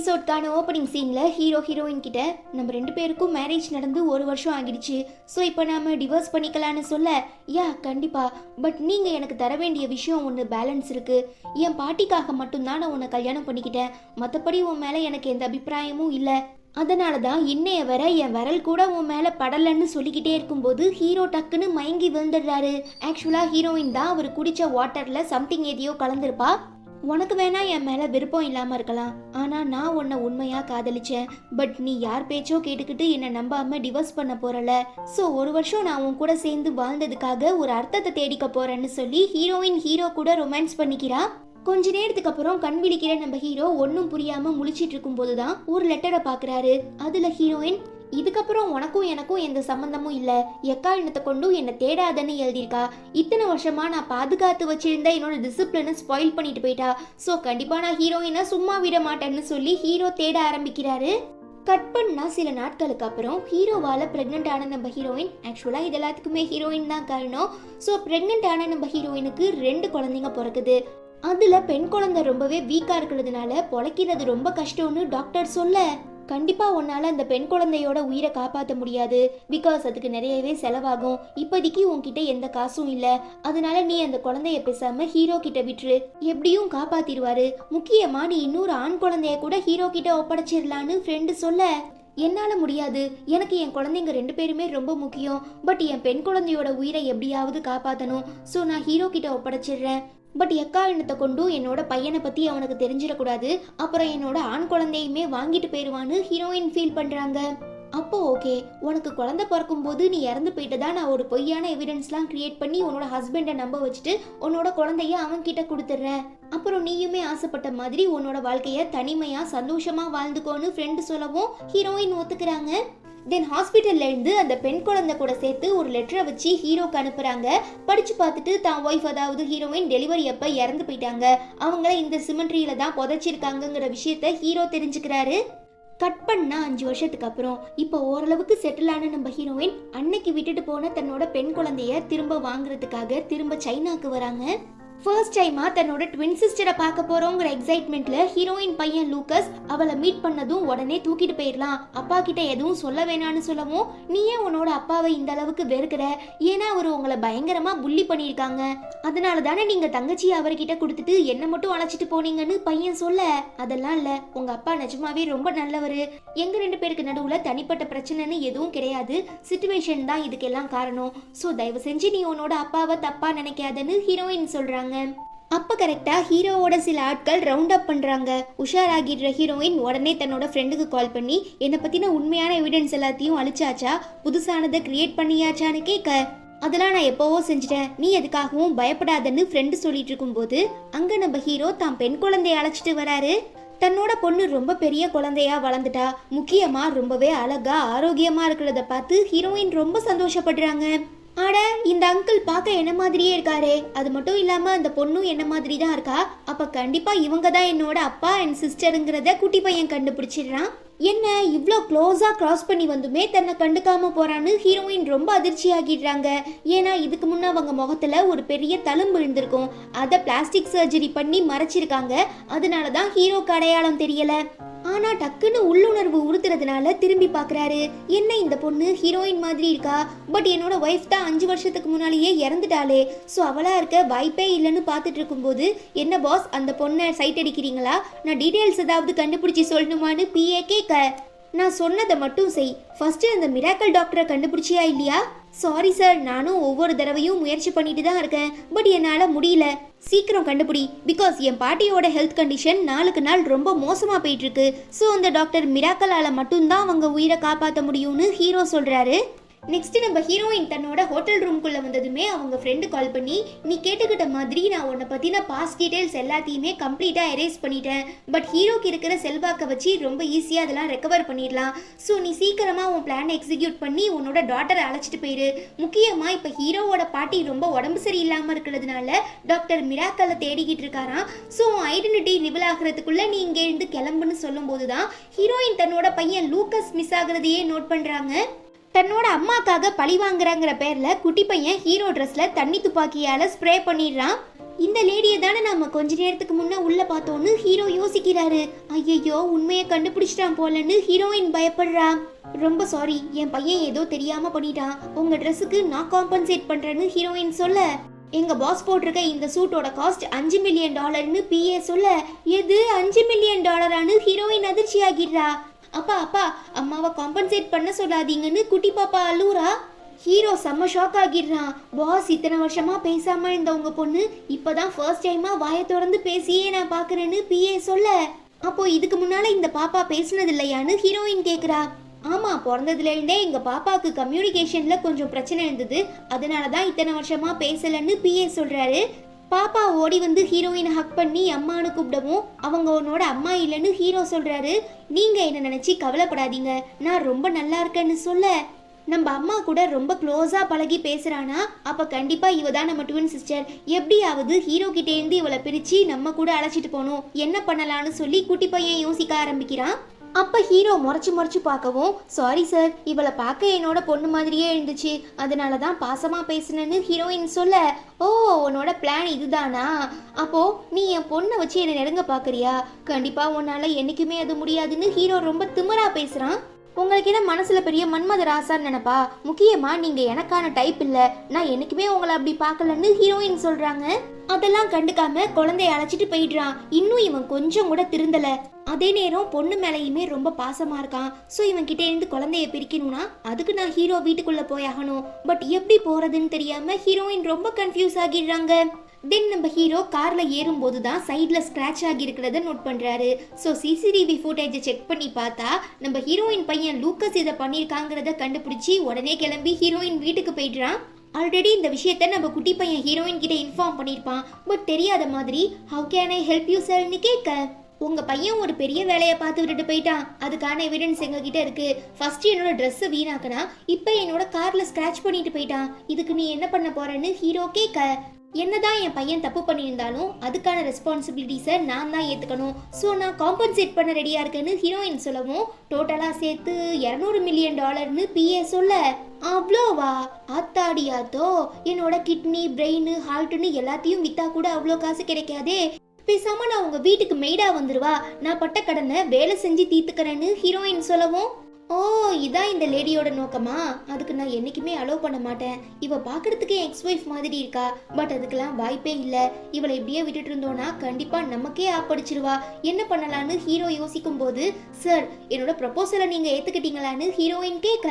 எபிசோட்கான opening சீன்ல hero heroine கிட்ட நம்ம 2 பேருக்கும் மேரேஜ் நடந்து 1 வருஷம் ஆகிடுச்சு, ஸோ இப்போ நாம டிவோர்ஸ் பண்ணிக்கலான்னு சொல்ல, யா கண்டிப்பா, பட் நீங்க எனக்கு தர வேண்டிய விஷயம் ஒன்று பேலன்ஸ் இருக்கு. என் பாட்டிக்காக மட்டும்தான் நான் உன்னை கல்யாணம் பண்ணிக்கிட்டேன், மற்றபடி உன் மேல எனக்கு எந்த அபிப்பிராயமும் இல்லை. அதனால தான் இன்னைய வர என் விரல் கூட உன் மேலே படலன்னு சொல்லிக்கிட்டே இருக்கும்போது ஹீரோ டக்குன்னு மயங்கி விழுந்துடுறாரு. ஆக்சுவலாக ஹீரோயின் தான் அவர் குடிச்ச வாட்டரில் சம்திங் எதையோ கலந்துருப்பா. உனக்கு வேணா என் மேலே விருப்பம் இல்லாமல் இருக்கலாம், ஆனால் நான் உன்னை உண்மையாக காதலிச்சேன். பட் நீ யார் பேச்சோ கேட்டுக்கிட்டு என்னை நம்பாமல் டிவோர்ஸ் பண்ண போறல, ஸோ 1 வருஷம் நான் உன் கூட சேர்ந்து வாழ்ந்ததுக்காக ஒரு அர்த்தத்தை தேடிக்க போறேன்னு சொல்லி ஹீரோ கூட ரொமான்ஸ் பண்ணிக்கிறா. கொஞ்ச நேரத்துக்கு அப்புறம் கண் விழிக்கிற நம்ம ஹீரோ ஒன்றும் புரியாமல் முழிச்சிட்டு இருக்கும் போதுதான் ஒரு லெட்டரை பார்க்குறாரு. அதில் ஹீரோயின், இதுக்கப்புறம் உனக்கும் எனக்கும் எந்த சம்பந்தமும் இல்லை, எக்காரணத்தை கொண்டும் என்னை தேடாதன்னு எழுதியிருக்கா. இத்தனை வருஷமா நான் பாதுகாத்து வச்சிருந்த என்னோட டிசிப்ளினை ஸ்பாயில் பண்ணிட்டு போயிட்டா, ஸோ கண்டிப்பாக நான் ஹீரோயினை சும்மா விட மாட்டேன்னு சொல்லி ஹீரோ தேட ஆரம்பிக்கிறாரு. கட் பண்ணா சில நாட்களுக்கு அப்புறம் ஹீரோவால பிரெக்னென்ட் ஆன நம்ம ஹீரோயின், ஆக்சுவலாக இது எல்லாத்துக்குமே ஹீரோயின் தான் காரணம். ஸோ பிரெக்னென்ட் ஆன நம்ம ஹீரோயினுக்கு 2 குழந்தைங்க பிறக்குது. அதுல பெண் குழந்தை ரொம்பவே வீக்கா இருக்கிறதுனால பொழைக்கிறது ரொம்ப கஷ்டம்னு டாக்டர் சொல்ல, கண்டிப்பா உன்னால அந்த பெண் குழந்தையோட உயிரை காப்பாற்ற முடியாது, பிகாஸ் அதுக்கு நிறையவே செலவாகும். இப்போதைக்கு உன்கிட்ட எந்த காசும் இல்ல, அதனால நீ அந்த குழந்தைய பேசாம ஹீரோ கிட்ட விட்டுரு, எப்படியும் காப்பாத்திடுவாரு. முக்கியமா நீ இன்னொரு ஆண் குழந்தைய கூட ஹீரோ கிட்ட ஒப்படைச்சிடலான்னு ஃப்ரெண்டு சொல்ல, என்னால முடியாது, எனக்கு என் குழந்தைங்க 2 பேருமே ரொம்ப முக்கியம், பட் என் பெண் குழந்தையோட உயிரை எப்படியாவது காப்பாற்றணும், ஸோ நான் ஹீரோ கிட்ட ஒப்படைச்சிடுறேன். பட் எக்காரணத்தை கொண்டும் என்னோட பையனை பற்றி அவனுக்கு தெரிஞ்சிடக்கூடாது, அப்புறம் என்னோட ஆண் குழந்தையுமே வாங்கிட்டு போயிடுவான்னு ஹீரோயின் ஃபீல் பண்ணுறாங்க. அப்போ ஓகே, உனக்கு குழந்தை பிறக்கும் போது நீ இறந்து போயிட்டதா நான் ஒரு பொய்யான எவிடன்ஸ்லாம் கிரியேட் பண்ணி உன்னோட ஹஸ்பண்டை நம்ப வச்சுட்டு உன்னோட குழந்தைய அவன் கிட்ட கொடுத்துட்றேன், அப்புறம் நீயுமே ஆசைப்பட்ட மாதிரி உன்னோட வாழ்க்கைய தனிமையா சந்தோஷமா வாழ்ந்துக்கோன்னு ஃப்ரெண்டு சொல்லவும் ஹீரோயின் ஒத்துக்கிறாங்க. தென் ஹாஸ்பிட்டல்ல இருந்து அந்த பெண் குழந்தை கூட சேர்த்து ஒரு லெட்டரை வச்சு ஹீரோக்கு அனுப்புறாங்க. படிச்சு பார்த்துட்டு தான் ஒய்ஃப், அதாவது ஹீரோயின் டெலிவரி அப்ப இறந்து போயிட்டாங்க, அவங்கள இந்த சிமெண்ட்ரியில தான் புதைச்சிருக்காங்கிற விஷயத்த ஹீரோ தெரிஞ்சுக்கிறாரு. கட் பண்ணா 5 வருஷத்துக்கு அப்புறம் இப்போ ஓரளவுக்கு செட்டில் ஆன நம்ம ஹீரோயின் அன்னைக்கு விட்டுட்டு போன தன்னோட பெண் குழந்தைய திரும்ப வாங்குறதுக்காக திரும்ப சைனாக்கு வராங்க. ஃபர்ஸ்ட் டைமா தன்னோட ட்வின் சிஸ்டரை பார்க்க போறோங்கிற எக்ஸைட்மெண்ட்ல ஹீரோயின் பையன் லூக்கஸ் அவளை மீட் பண்ணதும் உடனே தூக்கிட்டு போயிடலாம், அப்பா கிட்ட எதுவும் சொல்ல வேணான்னு சொல்லவும், நீ ஏன் உன்னோட அப்பாவை இந்த அளவுக்கு வெறுக்கிற, ஏன்னா அவர் உங்களை பயங்கரமா புள்ளி பண்ணியிருக்காங்க, அதனால தானே நீங்க தங்கச்சியை அவர்கிட்ட கொடுத்துட்டு என்ன மட்டும் அழைச்சிட்டு போனீங்கன்னு பையன் சொல்ல, அதெல்லாம் இல்ல, உங்க அப்பா நிஜமாவே ரொம்ப நல்லவரு, எங்க 2 பேருக்கு நடுவுல தனிப்பட்ட பிரச்சனைன்னு எதுவும் கிடையாது, சிச்சுவேஷன் தான் இதுக்கெல்லாம் காரணம், ஸோ தயவு செஞ்சு நீ உன்னோட அப்பாவை தப்பா நினைக்காதன்னு ஹீரோயின் சொல்றாங்க. அப்ப கரெக்டா ஹீரோவோட சில ஆட்கள் ரவுண்ட் அப் பண்றாங்க. உஷாராகிடுற ஹீரோயின் உடனே தன்னோட ஃப்ரெண்டுக்கு கால் பண்ணி என்னை பத்தின உண்மையான எவிடன்ஸ் எல்லாத்தையும் அழிச்சாச்சா, புதுசானதை கிரியேட் பண்ணியாச்சான்னு கேட்க, அதெல்லாம் நான் எப்போவோ செஞ்சுட்டேன், நீ எதுக்காகவும் பயப்படாதன்னு ஃப்ரெண்டு சொல்லிட்டு இருக்கும்போது அங்க நம்ம ஹீரோ தான் பெண் குழந்தைய அழைச்சிட்டு வராரு. தன்னோட பொண்ணு ரொம்ப பெரிய குழந்தையா வளர்ந்துட்டா, முக்கியமா ரொம்பவே அழகா ஆரோக்கியமா இருக்கிறத பார்த்து ஹீரோயின் ரொம்ப சந்தோஷப்படுறாங்க. ஆட, இந்த அங்கிள் பார்க்க என்ன மாதிரியே இருக்காரே, அது மட்டும் இல்லாம அந்த பொண்ணும் என்ன மாதிரி தான் இருக்கா, அப்ப கண்டிப்பா இவங்க தான் என்னோட அப்பா அண்ட் சிஸ்டருங்கிறத குட்டி பையன் கண்டுபிடிச்சிடுறான். என்ன இவ்வளோ க்ளோஸா கிராஸ் பண்ணி வந்துமே தன்னை கண்டுக்காம போறான்னு ஹீரோயின் ரொம்ப அதிர்ச்சி ஆகிடுறாங்க. ஏன்னா இதுக்கு முன்னே அவங்க முகத்துல ஒரு பெரிய தழும்பு இருந்திருக்கும், அதை பிளாஸ்டிக் சர்ஜரி பண்ணி மறைச்சிருக்காங்க, அதனாலதான் ஹீரோக்கு அடையாளம் தெரியல. ஆனா டக்குன்னு உள்ளுணர்வு உறுத்துறதுனால திரும்பி பாக்குறாரு, என்ன இந்த பொண்ணு ஹீரோயின் மாதிரி இருக்கா, பட் என்னோட ஒய்ஃப் தான் 5 வருஷத்துக்கு முன்னாலேயே இறந்துட்டாளே, ஸோ அவளா இருக்க வாய்ப்பே இல்லைன்னு பார்த்துட்டு இருக்கும்போது, என்ன பாஸ் அந்த பொண்ணை சைட் அடிக்கிறீங்களா, நான் டீட்டெயில்ஸ் ஏதாவது கண்டுபிடிச்சி சொல்லணுமான்னு பிஏ கேட்க, நான் சொன்னதை மட்டும் செய், ஃபர்ஸ்ட் அந்த மிராக்கல் டாக்டரை கண்டுபிடிச்சியா இல்லையா, சாரி சார், நானும் ஒவ்வொரு தடவையும் முயற்சி பண்ணிட்டு தான் இருக்கேன், பட் என்னால் முடியல, சீக்கிரம் கண்டுபிடி, பிகாஸ் என் பாட்டியோட ஹெல்த் கண்டிஷன் நாளுக்கு நாள் ரொம்ப மோசமாக போயிட்டு இருக்கு, ஸோ அந்த டாக்டர் மிராக்கலால் மட்டும்தான் அவங்க உயிரை காப்பாற்ற முடியும்னு ஹீரோ சொல்கிறாரு. நெக்ஸ்ட் நம்ம ஹீரோயின் தன்னோட ஹோட்டல் ரூம்குள்ள வந்ததுமே அவங்க ஃப்ரெண்டு கால் பண்ணி, நீ கேட்டுக்கிட்ட மாதிரி நான் உன்னை பற்றின பாஸ்ட் டீடைல்ஸ் எல்லாத்தையுமே கம்ப்ளீட்டாக எரேஸ் பண்ணிட்டேன், பட் ஹீரோக்கு இருக்கிற செல்வாக்கை வச்சு ரொம்ப ஈஸியாக அதெல்லாம் ரெக்கவர் பண்ணிடலாம், ஸோ நீ சீக்கிரமாக உன் பிளானை எக்ஸிக்யூட் பண்ணி உன்னோட டாட்டரை அழைச்சிட்டு போயிரு. முக்கியமாக இப்போ ஹீரோவோட பாட்டி ரொம்ப உடம்பு சரியில்லாமல் இருக்கிறதுனால டாக்டர் மிராக்கலை தேடிக்கிட்டு இருக்காராம், ஸோ ஐடென்டிட்டி ரிவீல் ஆகிறதுக்குள்ள நீ இங்கே இருந்து கிளம்புன்னு சொல்லும்போது தான் ஹீரோயின் தன்னோட பையன் லூக்கஸ் மிஸ் ஆகுறதையே நோட் பண்ணுறாங்க. தன்னோட அம்மாக்காக பழி வாங்குறாங்கிற பேர்ல குட்டி பையன் ஹீரோ ட்ரெஸ்ல தண்ணி துப்பாக்கியால ஸ்ப்ரே பண்ணிடுறான். இந்த லேடியை தானே நாம கொஞ்ச நேரத்துக்கு முன்ன உள்ள பார்த்தோன்னு ஹீரோ யோசிக்கிறாரு. ஐயோ உண்மையை கண்டுபிடிச்சிட்டான் போலன்னு ஹீரோயின் பயப்படுறா. ரொம்ப சாரி, என் பையன் ஏதோ தெரியாம பண்ணிட்டான், உங்க ட்ரெஸ்ஸுக்கு நான் காம்பன்சேட் பண்றேன்னு ஹீரோயின் சொல்ல, எங்க பாஸ் போட்டிருக்க இந்த சூட்டோட காஸ்ட் $5 மில்லியன் பிஏ சொல்ல, எது $5 மில்லியன் ஹீரோயின் அதிர்ச்சி ஆகிடுறா. அப்பா அப்பா அம்மாவை காம்பன்சேட் பண்ண சொல்லாதீங்கன்னு குட்டி பாப்பா அழுவுறா. ஹீரோ செம்ம ஷாக் ஆகிடுறான். பாஸ் இத்தனை வருஷமா பேசாம இருந்த உங்க பொண்ணு இப்பதான் ஃபர்ஸ்ட் டைமா வாயை திறந்து பேசியே நான் பாக்குறேன்னு பிஏ சொல்ல, அப்போ இதுக்கு முன்னால இந்த பாப்பா பேசினது இல்லையான்னு ஹீரோயின் கேக்குறா. ஆமா, பிறந்ததுல இருந்தே எங்க பாப்பாவுக்கு கம்யூனிகேஷன்ல கொஞ்சம் பிரச்சனை இருந்தது, அதனாலதான் இத்தனை வருஷமா பேசலன்னு பிஏ சொல்றாரு. பாப்பா ஓடி வந்து ஹீரோயினை ஹக் பண்ணி அம்மானு கூப்பிடவும் அவங்க உன்னோட அம்மா இல்லைன்னு ஹீரோ சொல்றாரு. நீங்க என்ன நினைச்சு கவலைப்படாதீங்க, நான் ரொம்ப நல்லா இருக்கேன்னு சொல்ல, நம்ம அம்மா கூட ரொம்ப க்ளோஸா பழகி பேசுறானா, அப்ப கண்டிப்பா இவ தான் நம்ம ட்வின் சிஸ்டர். எப்படியாவது ஹீரோ கிட்டே இருந்து இவளை பிரிச்சு நம்ம கூட அழைச்சிட்டு போகணும், என்ன பண்ணலாம்னு சொல்லி குட்டி பையன் யோசிக்க ஆரம்பிக்கிறான். அப்ப ஹீரோ முறைச்சு பார்க்கவும், சாரி சார், இவளை பார்க்க என்னோட பொண்ணு மாதிரியே இருந்துச்சு, அதனாலதான் பாசமா பேசுனேன்னு ஹீரோயின் சொல்ல, ஓ உன்னோட பிளான் இதுதானா, அப்போ நீ என் பொண்ணை வச்சு என்னை நெருங்க பாக்குறியா, கண்டிப்பா உன்னால என்னைக்குமே அது முடியாதுன்னு ஹீரோ ரொம்ப திமிரா பேசுறான். உங்களுக்கு என்ன மனசுல பெரிய மன்மத ராசான்னு நினைப்பா, முக்கியமா நீங்க எனக்கான டைப் இல்ல, நான் என்னைக்குமே உங்களை அப்படி பார்க்கலன்னு ஹீரோயின் சொல்றாங்க. அதெல்லாம் கண்டுக்காம குழந்தைய அழைச்சிட்டு போயிடுறான். இன்னும் இவன் கொஞ்சம் கூட திருந்தல. அதே நேரம் பொண்ணு மேலையுமே ரொம்ப பாசமா இருக்கான். ஸோ இவன் கிட்டே இருந்து குழந்தைய பிரிக்கணும்னா அதுக்கு நான் ஹீரோ வீட்டுக்குள்ள போயாகணும். பட் எப்படி போறதுன்னு தெரியாம ஹீரோயின் ரொம்ப கன்ஃபியூஸ் ஆகிடுறாங்க. தென் நம்ம ஹீரோ கார்ல ஏறும்போது தான் சைட்ல ஸ்கிராட்ச் ஆகி இருக்கிறத நோட் பண்றாரு. ஸோ சிசிடிவி ஃபுட்டேஜை செக் பண்ணி பார்த்தா நம்ம ஹீரோயின் பையன் லூக்கஸ் இதை பண்ணியிருக்காங்கிறத கண்டுபிடிச்சி உடனே கிளம்பி ஹீரோயின் வீட்டுக்கு போயிடுறான். ஆல்ரெடி இந்த விஷயத்த நம்ம குட்டி பையன் ஹீரோயின் கிட்ட இன்ஃபார்ம் பண்ணியிருப்பான். பட் தெரியாத மாதிரி how can I help you சார்னு கேட்க, உங்க பையன் ஒரு பெரிய வேலையை பார்த்து விட்டுட்டு போயிட்டான், அதுக்கான எவிடன்ஸ் எங்க கிட்ட இருக்கு. ஃபர்ஸ்ட் என்னோட ட்ரெஸ்ஸை வீணாக்கனா, இப்போ என்னோட கார்ல ஸ்கிராட்ச் பண்ணிட்டு போயிட்டான், இதுக்கு நீ என்ன பண்ண போறேன்னு ஹீரோ கேட்க, என்னதான் என் பையன் தப்பு பண்ணியிருந்தாலும் அதுக்கான ரெஸ்பான்சிபிலிட்டிஸை நான் தான் ஏற்றுக்கணும், ஸோ நான் காம்பன்சேட் பண்ண ரெடியாக இருக்கேன்னு ஹீரோயின் சொல்லவும், டோட்டலாக சேர்த்து $200 மில்லியன் பிஏ சொல்ல, அவ்வளோவா ஆத்தாடியாத்தோ, என்னோட கிட்னி பிரெயின் ஹார்ட்னு எல்லாத்தையும் விற்றா கூட அவ்வளோ காசு கிடைக்காதே, பேசாம நான் உங்க வீட்டுக்கு மெய்டா வந்துருவா, நான் பட்ட கடனை வேலை செஞ்சு தீர்த்துக்கிறேன்னு ஹீரோயின் சொல்லவும், ஓ இதான் இந்த லேடியோட நோக்கமா, அதுக்கு நான் என்னைக்குமே அலோவ் பண்ண மாட்டேன், இவ பாக்குறதுக்கு எக்ஸ் ஒய்ஃப் மாதிரி இருக்கா, பட் அதுக்கெல்லாம் வாய்ப்பே இல்லை, இவளை இப்படியே விட்டுட்டு இருந்தோம்னா கண்டிப்பா நமக்கே ஆப்படிச்சிருவா, என்ன பண்ணலான்னு ஹீரோ யோசிக்கும் போது, சார் என்னோட ப்ரப்போசலை நீங்க ஏத்துக்கிட்டீங்களான்னு ஹீரோயின் கேட்க,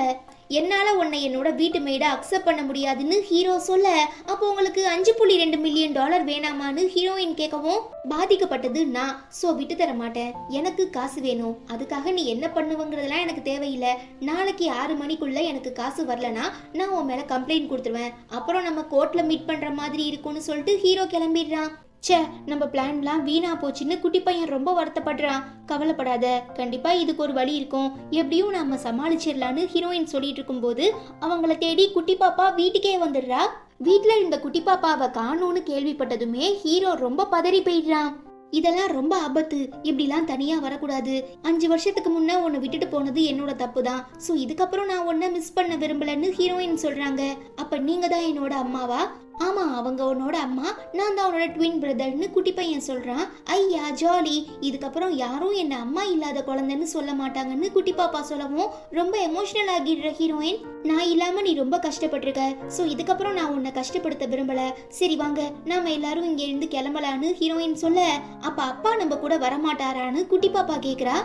என்னால உன்னை என்னோட வீட்டு மெய்டா அக்செப்ட் பண்ண முடியாதுன்னு ஹீரோ சொல்ல, அப்போ உங்களுக்கு $5.2 மில்லியன் வேணாமான்னு ஹீரோயின் கேட்கவும், பாதிக்கப்பட்டது நான், ஸோ விட்டு தர மாட்டேன், எனக்கு காசு வேணும், அதுக்காக நீ என்ன பண்ணுவங்கிறதுலாம் எனக்கு தேவையில்லை, நாளைக்கு 6 மணிக்குள்ள எனக்கு காசு வரலனா நான் உன் மேல கம்ப்ளைண்ட் கொடுத்துருவேன், அப்புறம் நம்ம கோர்ட்ல மீட் பண்ற மாதிரி இருக்கும்னு சொல்லிட்டு ஹீரோ கிளம்பிடுறான். ச்சே, நம்ம பிளான்லாம் வீணா போச்சுன்னு குட்டி பையன் ரொம்ப வருத்தப்படுறான். கவலைப்படாத, கண்டிப்பா இதுக்கு ஒரு வழி இருக்கும், எப்படியும் நம்ம சமாளிச்சிடலான்னு ஹீரோயின் சொல்லிட்டு இருக்கும்போது அவங்கள தேடி குட்டி பாப்பா வீட்டுக்கே வந்துடுறா. வீட்டுல இருந்த குட்டி பாப்பாவை காணோன்னு கேள்விப்பட்டதுமே ஹீரோ ரொம்ப பதறி போயிடுறான். இதெல்லாம் ரொம்ப ஆபத்து, இப்படிலாம் தனியா வரக்கூடாது, 5 வருஷத்துக்கு முன்ன உன்னை விட்டுட்டு போனது என்னோட தப்பு தான், ஸோ இதுக்கப்புறம் நான் உன்னை மிஸ் பண்ண விரும்பலன்னு ஹீரோயின் சொல்றாங்க. அப்ப நீங்க தான் என்னோட அம்மாவா? ஆமா, அவங்க உன்னோட அம்மா, நான் தான் உன்னோட ட்வின் பிரதர்னு குட்டி பையன் சொல்றான். ஐயா ஜாலி, இதுக்கப்புறம் யாரும் என்ன அம்மா இல்லாத குழந்தைன்னு சொல்ல மாட்டாங்கன்னு குட்டி பாப்பா சொல்லவும் ரொம்ப எமோஷனல் ஆகிடுற ஹீரோயின். நான் இல்லாம நீ ரொம்ப கஷ்டப்பட்டிருக்க, ஸோ இதுக்கப்புறம் நான் உன்னை கஷ்டப்படுத்த விரும்பல, சரி வாங்க நாம எல்லாரும் இங்க இருந்து கிளம்பலான்னு ஹீரோயின் சொல்ல, அப்ப அப்பா நம்ம கூட வரமாட்டாரான்னு குட்டி பாப்பா கேக்குறா.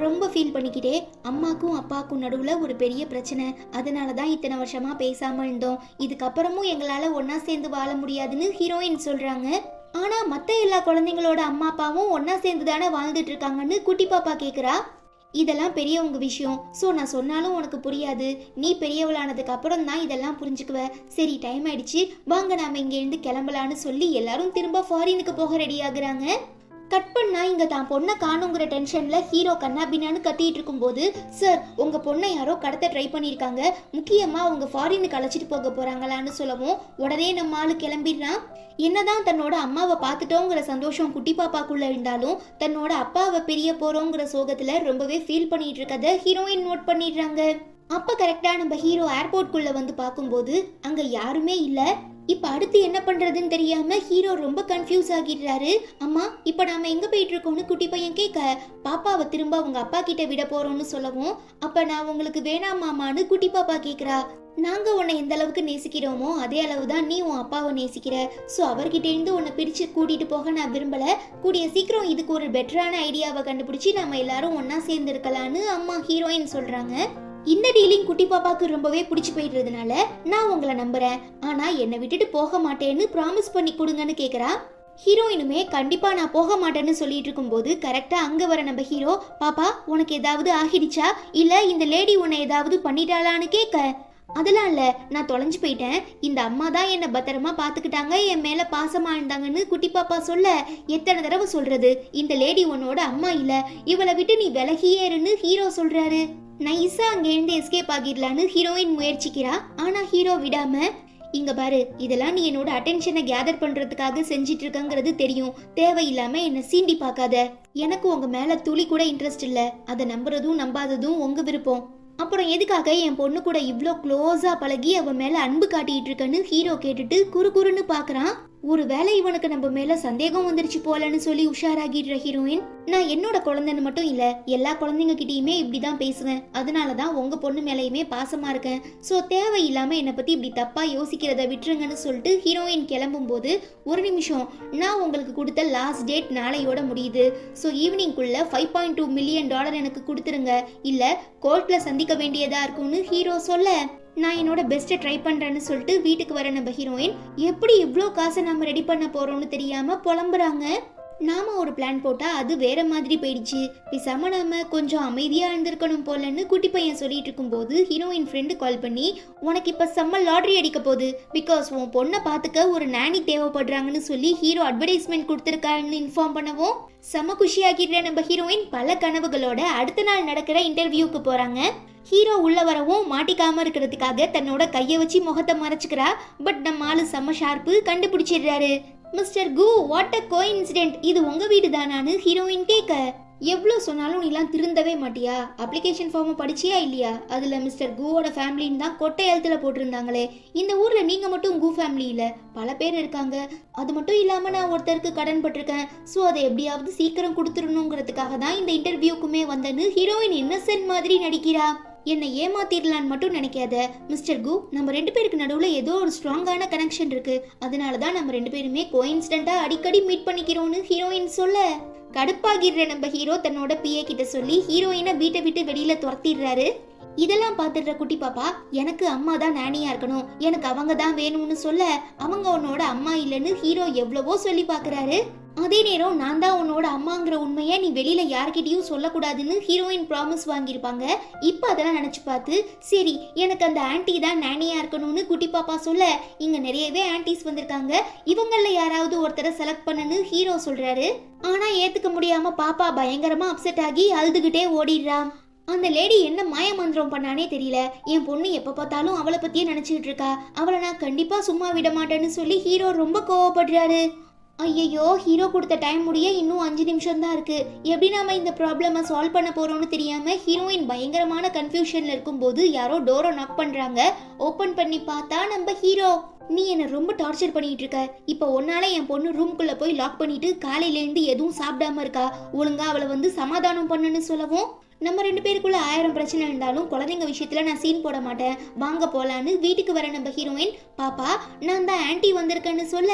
ரொம்ப ஃபீல் பண்ணிக்கிட்டே, அம்மாக்கும் அப்பாவுக்கும் நடுவுல ஒரு பெரிய பிரச்சனை, அதனாலதான் இத்தனை வருஷமா பேசாம இருந்தோம், இதுக்கப்புறமும் எங்களால ஒன்னா சேர்ந்து வாழ முடியாதுன்னு ஹீரோயின் சொல்றாங்க. ஆனா மத்த எல்லா குழந்தைங்களோட அம்மா அப்பாவும் ஒன்னா சேர்ந்து தானே வாழ்ந்துட்டு இருக்காங்கன்னு குட்டி பாப்பா கேக்குறா. இதெல்லாம் பெரியவங்க விஷயம், ஸோ நான் சொன்னாலும் உனக்கு புரியாது, நீ பெரியவளானதுக்கு அப்புறம் தான் இதெல்லாம் புரிஞ்சுக்குவ, சரி டைம் ஆயிடுச்சு வாங்க நாம இங்க இருந்து கிளம்பலான்னு சொல்லி எல்லாரும் திரும்ப ஃபாரினுக்கு போக ரெடி ஆகுறாங்க. கட் பண்ணா இங்க தான் பொண்ணை காணுங்கிற டென்ஷன்ல ஹீரோ கண்ணாபின்னான்னு கத்திட்டு இருக்கும் போது, சார் உங்க பொண்ணை யாரோ கடத்த ட்ரை பண்ணிருக்காங்க, முக்கியமா அவங்க ஃபாரினுக்கு அழைச்சிட்டு போக போறாங்களான்னு சொல்லவும் உடனே நம்ம ஆளு கிளம்பிடுறான். என்னதான் தன்னோட அம்மாவை பார்த்துட்டோங்கிற சந்தோஷம் குட்டி பாப்பாக்குள்ள இருந்தாலும் தன்னோட அப்பாவை பிரிய போறோங்கிற சோகத்துல ரொம்பவே ஃபீல் பண்ணிட்டு இருக்கத ஹீரோயின் நோட் பண்ணிடுறாங்க. அப்ப கரெக்டா நம்ம ஹீரோ ஏர்போர்ட்குள்ள வந்து பார்க்கும்போது அங்க யாருமே இல்ல. இப்ப அடுத்து என்ன பண்றதுன்னு தெரியாம ஹீரோ ரொம்ப கன்ஃபியூஸ் ஆகிடுறாரு. அம்மா இப்ப நாம எங்க போயிட்டு இருக்கோம்னு குட்டி பையன் கேட்க, பாப்பாவை திரும்ப அவங்க அப்பா கிட்ட விட போறோம்னு சொல்லவும், அப்ப நான் உங்களுக்கு வேணாம் மாமான்னு குட்டி பாப்பா கேக்குறா. நாங்க உன்னை எந்த அளவுக்கு நேசிக்கிறோமோ அதே அளவு தான் நீ உன் அப்பாவை நேசிக்கிற. ஸோ அவர்கிட்ட இருந்து உன்னை பிரிச்சு கூட்டிட்டு போக நான் விரும்பல. கூடிய சீக்கிரம் இதுக்கு ஒரு பெட்டரான ஐடியாவை கண்டுபிடிச்சு நம்ம எல்லாரும் ஒன்னா சேர்ந்து இருக்கலான்னு அம்மா ஹீரோயின் சொல்றாங்க. இந்த டீலிங் குட்டி பாப்பாக்கு ரொம்பவே பிடிச்சு போயிடுறதுனால நான் உங்களை நம்புறேன், ஆனா என்னை விட்டுட்டு போக மாட்டேன்னு ப்ராமிஸ் பண்ணி கொடுங்கன்னு கேக்குறா. ஹீரோயினுமே கண்டிப்பா நான் போக மாட்டேன்னு சொல்லிட்டு இருக்கும்போது கரெக்டா அங்க வர நம்ம ஹீரோ, பாப்பா உனக்கு ஏதாவது ஆகிடுச்சா இல்ல இந்த லேடி உன்னை ஏதாவது பண்ணிட்டாளான்னு கேட்க, அதெல்லாம் இல்ல நான் தொலைஞ்சு போயிட்டேன், இந்த அம்மா தான் என்னை பத்திரமா பாத்துக்கிட்டாங்க, என் மேல பாசமா இருந்தாங்கன்னு குட்டி பாப்பா சொல்ல, எத்தனை தடவை சொல்றது இந்த லேடி உன்னோட அம்மா இல்ல, இவளை விட்டு நீ விலகியே இருன்னு ஹீரோ சொல்றாரு. நைஸா அங்கேருந்து எஸ்கேப் ஆகிடலான்னு ஹீரோயின் முயற்சிக்கிறா. ஆனா ஹீரோ விடாம, இங்க பாரு இதெல்லாம் நீ என்னோட அட்டென்ஷனை கேதர் பண்றதுக்காக செஞ்சிட்டு இருக்கங்கிறது தெரியும், தேவையில்லாம என்ன சீண்டி பார்க்காத, எனக்கு உங்க மேல துளி கூட இன்ட்ரெஸ்ட் இல்ல, அதை நம்புறதும் நம்பாததும் உங்க விருப்பம், அப்புறம் எதுக்காக என் பொண்ணு கூட இவ்ளோ க்ளோஸா பழகி அவ மேல அன்பு காட்டிட்டு இருக்கன்னு ஹீரோ கேட்டுட்டு குறுகுறுன்னு பாக்குறான். ஒருவேளை இவனுக்கு நம்ம மேல சந்தேகம் வந்துருச்சு போலன்னு சொல்லி உஷாராகிடுற ஹீரோயின், நான் என்னோட குழந்தைன்னு மட்டும் இல்ல எல்லா குழந்தைங்க கிட்டயுமே இப்படிதான் பேசுவேன், அதனாலதான் உங்க பொண்ணு மேலயுமே பாசமா இருக்கேன், சோ தேவையில்லாம என்னை பத்தி இப்படி தப்பா யோசிக்கிறத விட்டுருங்கன்னு சொல்லிட்டு ஹீரோயின் கிளம்பும் போது, ஒரு நிமிஷம் நான் உங்களுக்கு கொடுத்த லாஸ்ட் டேட் நாளையோட முடியுது, சோ ஈவினிங்குள்ள $5.2 மில்லியன் எனக்கு கொடுத்துருங்க, இல்ல கோர்ட்ல சந்திக்க வேண்டியதா இருக்கும்னு ஹீரோ சொல்ல, நான் என்னோட பெஸ்ட்டை ட்ரை பண்ணுறேன்னு சொல்லிட்டு வீட்டுக்கு வர நம்ம ஹீரோயின் எப்படி இவ்வளோ காசை நம்ம ரெடி பண்ண போகிறோம்னு தெரியாமல் புலம்புறாங்க. நாம ஒரு பிளான் போட்டா அது வேற மாதிரி போயிடுச்சு, பேசாம நாம கொஞ்சம் அமைதியா இருந்திருக்கணும் போலன்னு குட்டி பையன் சொல்லிட்டு இருக்கும்போது ஹீரோயின் ஃப்ரெண்டு கால் பண்ணி, உனக்கு இப்ப செம்ம லாட்ரி அடிக்க போகுது, பிகாஸ் உன் பொண்ணை பார்த்துக்க ஒரு நானி தேவைப்படுறாங்கன்னு சொல்லி ஹீரோ அட்வர்டைஸ்மெண்ட் கொடுத்துருக்காருன்னு இன்ஃபார்ம் பண்ணவும் செம்ம குஷியாகிடுற நம்ம ஹீரோயின் பல கனவுகளோட அடுத்த நாள் நடக்கிற இன்டர்வியூக்கு போறாங்க. ஹீரோ உள்ள வரவும் மாட்டிக்காம இருக்கிறதுக்காக தன்னோட கையை வச்சு முகத்தை மறைச்சுக்கிறா. பட் நம்ம ஆளு செம்ம ஷார்ப்பு கண்டுபிடிச்சிடுறாரு. மிஸ்டர் கு, வாட் அ கோஇன்சிடென்ட், இது உங்க வீடு தானான்னு ஹீரோயின் கேட்க, எவ்வளோ சொன்னாலும் நீலாம் திருந்தவே மாட்டியா, அப்ளிகேஷன் ஃபார்மை படிச்சியா இல்லையா, அதில் மிஸ்டர் குவோட ஃபேமிலின்னு தான் கொட்டை எழுத்தில் போட்டிருந்தாங்களே, இந்த ஊரில் நீங்கள் மட்டும் கு ஃபேமிலி இல்லை பல பேர் இருக்காங்க, அது மட்டும் இல்லாமல் நான் ஒருத்தருக்கு கடன் பட்டிருக்கேன், ஸோ அதை எப்படியாவது சீக்கிரம் கொடுத்துடணுங்கிறதுக்காக தான் இந்த இன்டர்வியூக்குமே வந்தேன்னு ஹீரோயின் இன்னசென்ட் மாதிரி நடிக்கிறா. என்னை ஏமாத்திடலான்னு மட்டும் நினைக்காத மிஸ்டர் கு, நம்ம ரெண்டு பேருக்கு நடுவில் ஏதோ ஒரு ஸ்ட்ராங்கான கனெக்ஷன் இருக்கு, அதனால தான் நம்ம ரெண்டு பேருமே கோஇன்சிடென்ட்டா அடிக்கடி மீட் பண்ணிக்கிறோம்னு ஹீரோயின் சொல்ல, கடுப்பாகிடுற நம்ம ஹீரோ தன்னோட பிஏ கிட்ட சொல்லி ஹீரோயினை வீட்டை விட்டு வெளியில துரத்திடுறாரு. இதெல்லாம் பார்த்துடுற குட்டி பாப்பா, எனக்கு அம்மா தான் நானியா இருக்கணும், எனக்கு அவங்க தான் வேணும்னு சொல்ல, அவங்க உன்னோட அம்மா இல்லைன்னு ஹீரோ எவ்வளவோ சொல்லி பாக்குறாரு. அதே நேரம் நான் தான் உன்னோட அம்மாங்கிற உண்மையை நீ வெளியில யார்கிட்டயும் சொல்லக்கூடாதுன்னு ஹீரோயின் ப்ராமிஸ் வாங்கியிருப்பாங்க. இப்போ அதெல்லாம் நினைச்சு பார்த்து, சரி எனக்கு அந்த ஆன்டி தான் நானியா இருக்கணும்னு குட்டி பாப்பா சொல்ல, இங்க நிறையவே ஆன்டிஸ் வந்திருக்காங்க, இவங்கள யாராவது ஒருத்தரை செலக்ட் பண்ணுன்னு ஹீரோ சொல்றாரு. ஆனா ஏத்துக்க முடியாம பாப்பா பயங்கரமா அப்செட் ஆகி அழுதுகிட்டே ஓடிடுறா. அந்த லேடி என்ன மாய மந்திரம் பண்ணானே தெரியல, என் பொண்ணு எப்ப பார்த்தாலும் அவளை பத்தியே நினைச்சுக்கிட்டு இருக்கா, அவளை நான் கண்டிப்பா சும்மா விட மாட்டேன்னு சொல்லி ஹீரோ ரொம்ப கோவப்படுறாரு. ஐயோ, ஹீரோ கொடுத்த டைம் முடிய இன்னும் 5 நிமிஷம் தான் இருக்கு, எப்படி நாம இந்த ப்ராப்ளமை சால்வ் பண்ண போறோம்னு தெரியாம ஹீரோயின் பயங்கரமான கன்ஃபியூஷன்ல இருக்கும்போது யாரோ டோரை நாக் பண்றாங்க. ஓபன் பண்ணி பார்த்தா நம்ம ஹீரோ, நீ என்ன ரொம்ப டார்ச்சர் பண்ணிட்டு இருக்க, இப்போ ஒன்னால என் பொண்ணு ரூம்குள்ள போய் லாக் பண்ணிட்டு காலையில இருந்து எதுவும் சாப்பிடாம இருக்கா, ஒழுங்கா அவளை வந்து சமாதானம் பண்ணுன்னு சொல்லவும், நம்ம ரெண்டு பேருக்குள்ள 1000 பிரச்சனை இருந்தாலும் குழந்தைங்க விஷயத்துல நான் சீன் போட மாட்டேன், வாங்க போலான்னு வீட்டுக்கு வர நம்ம ஹீரோயின், பாப்பா நான் தான் ஆன்டி வந்திருக்கேன்னு சொல்ல,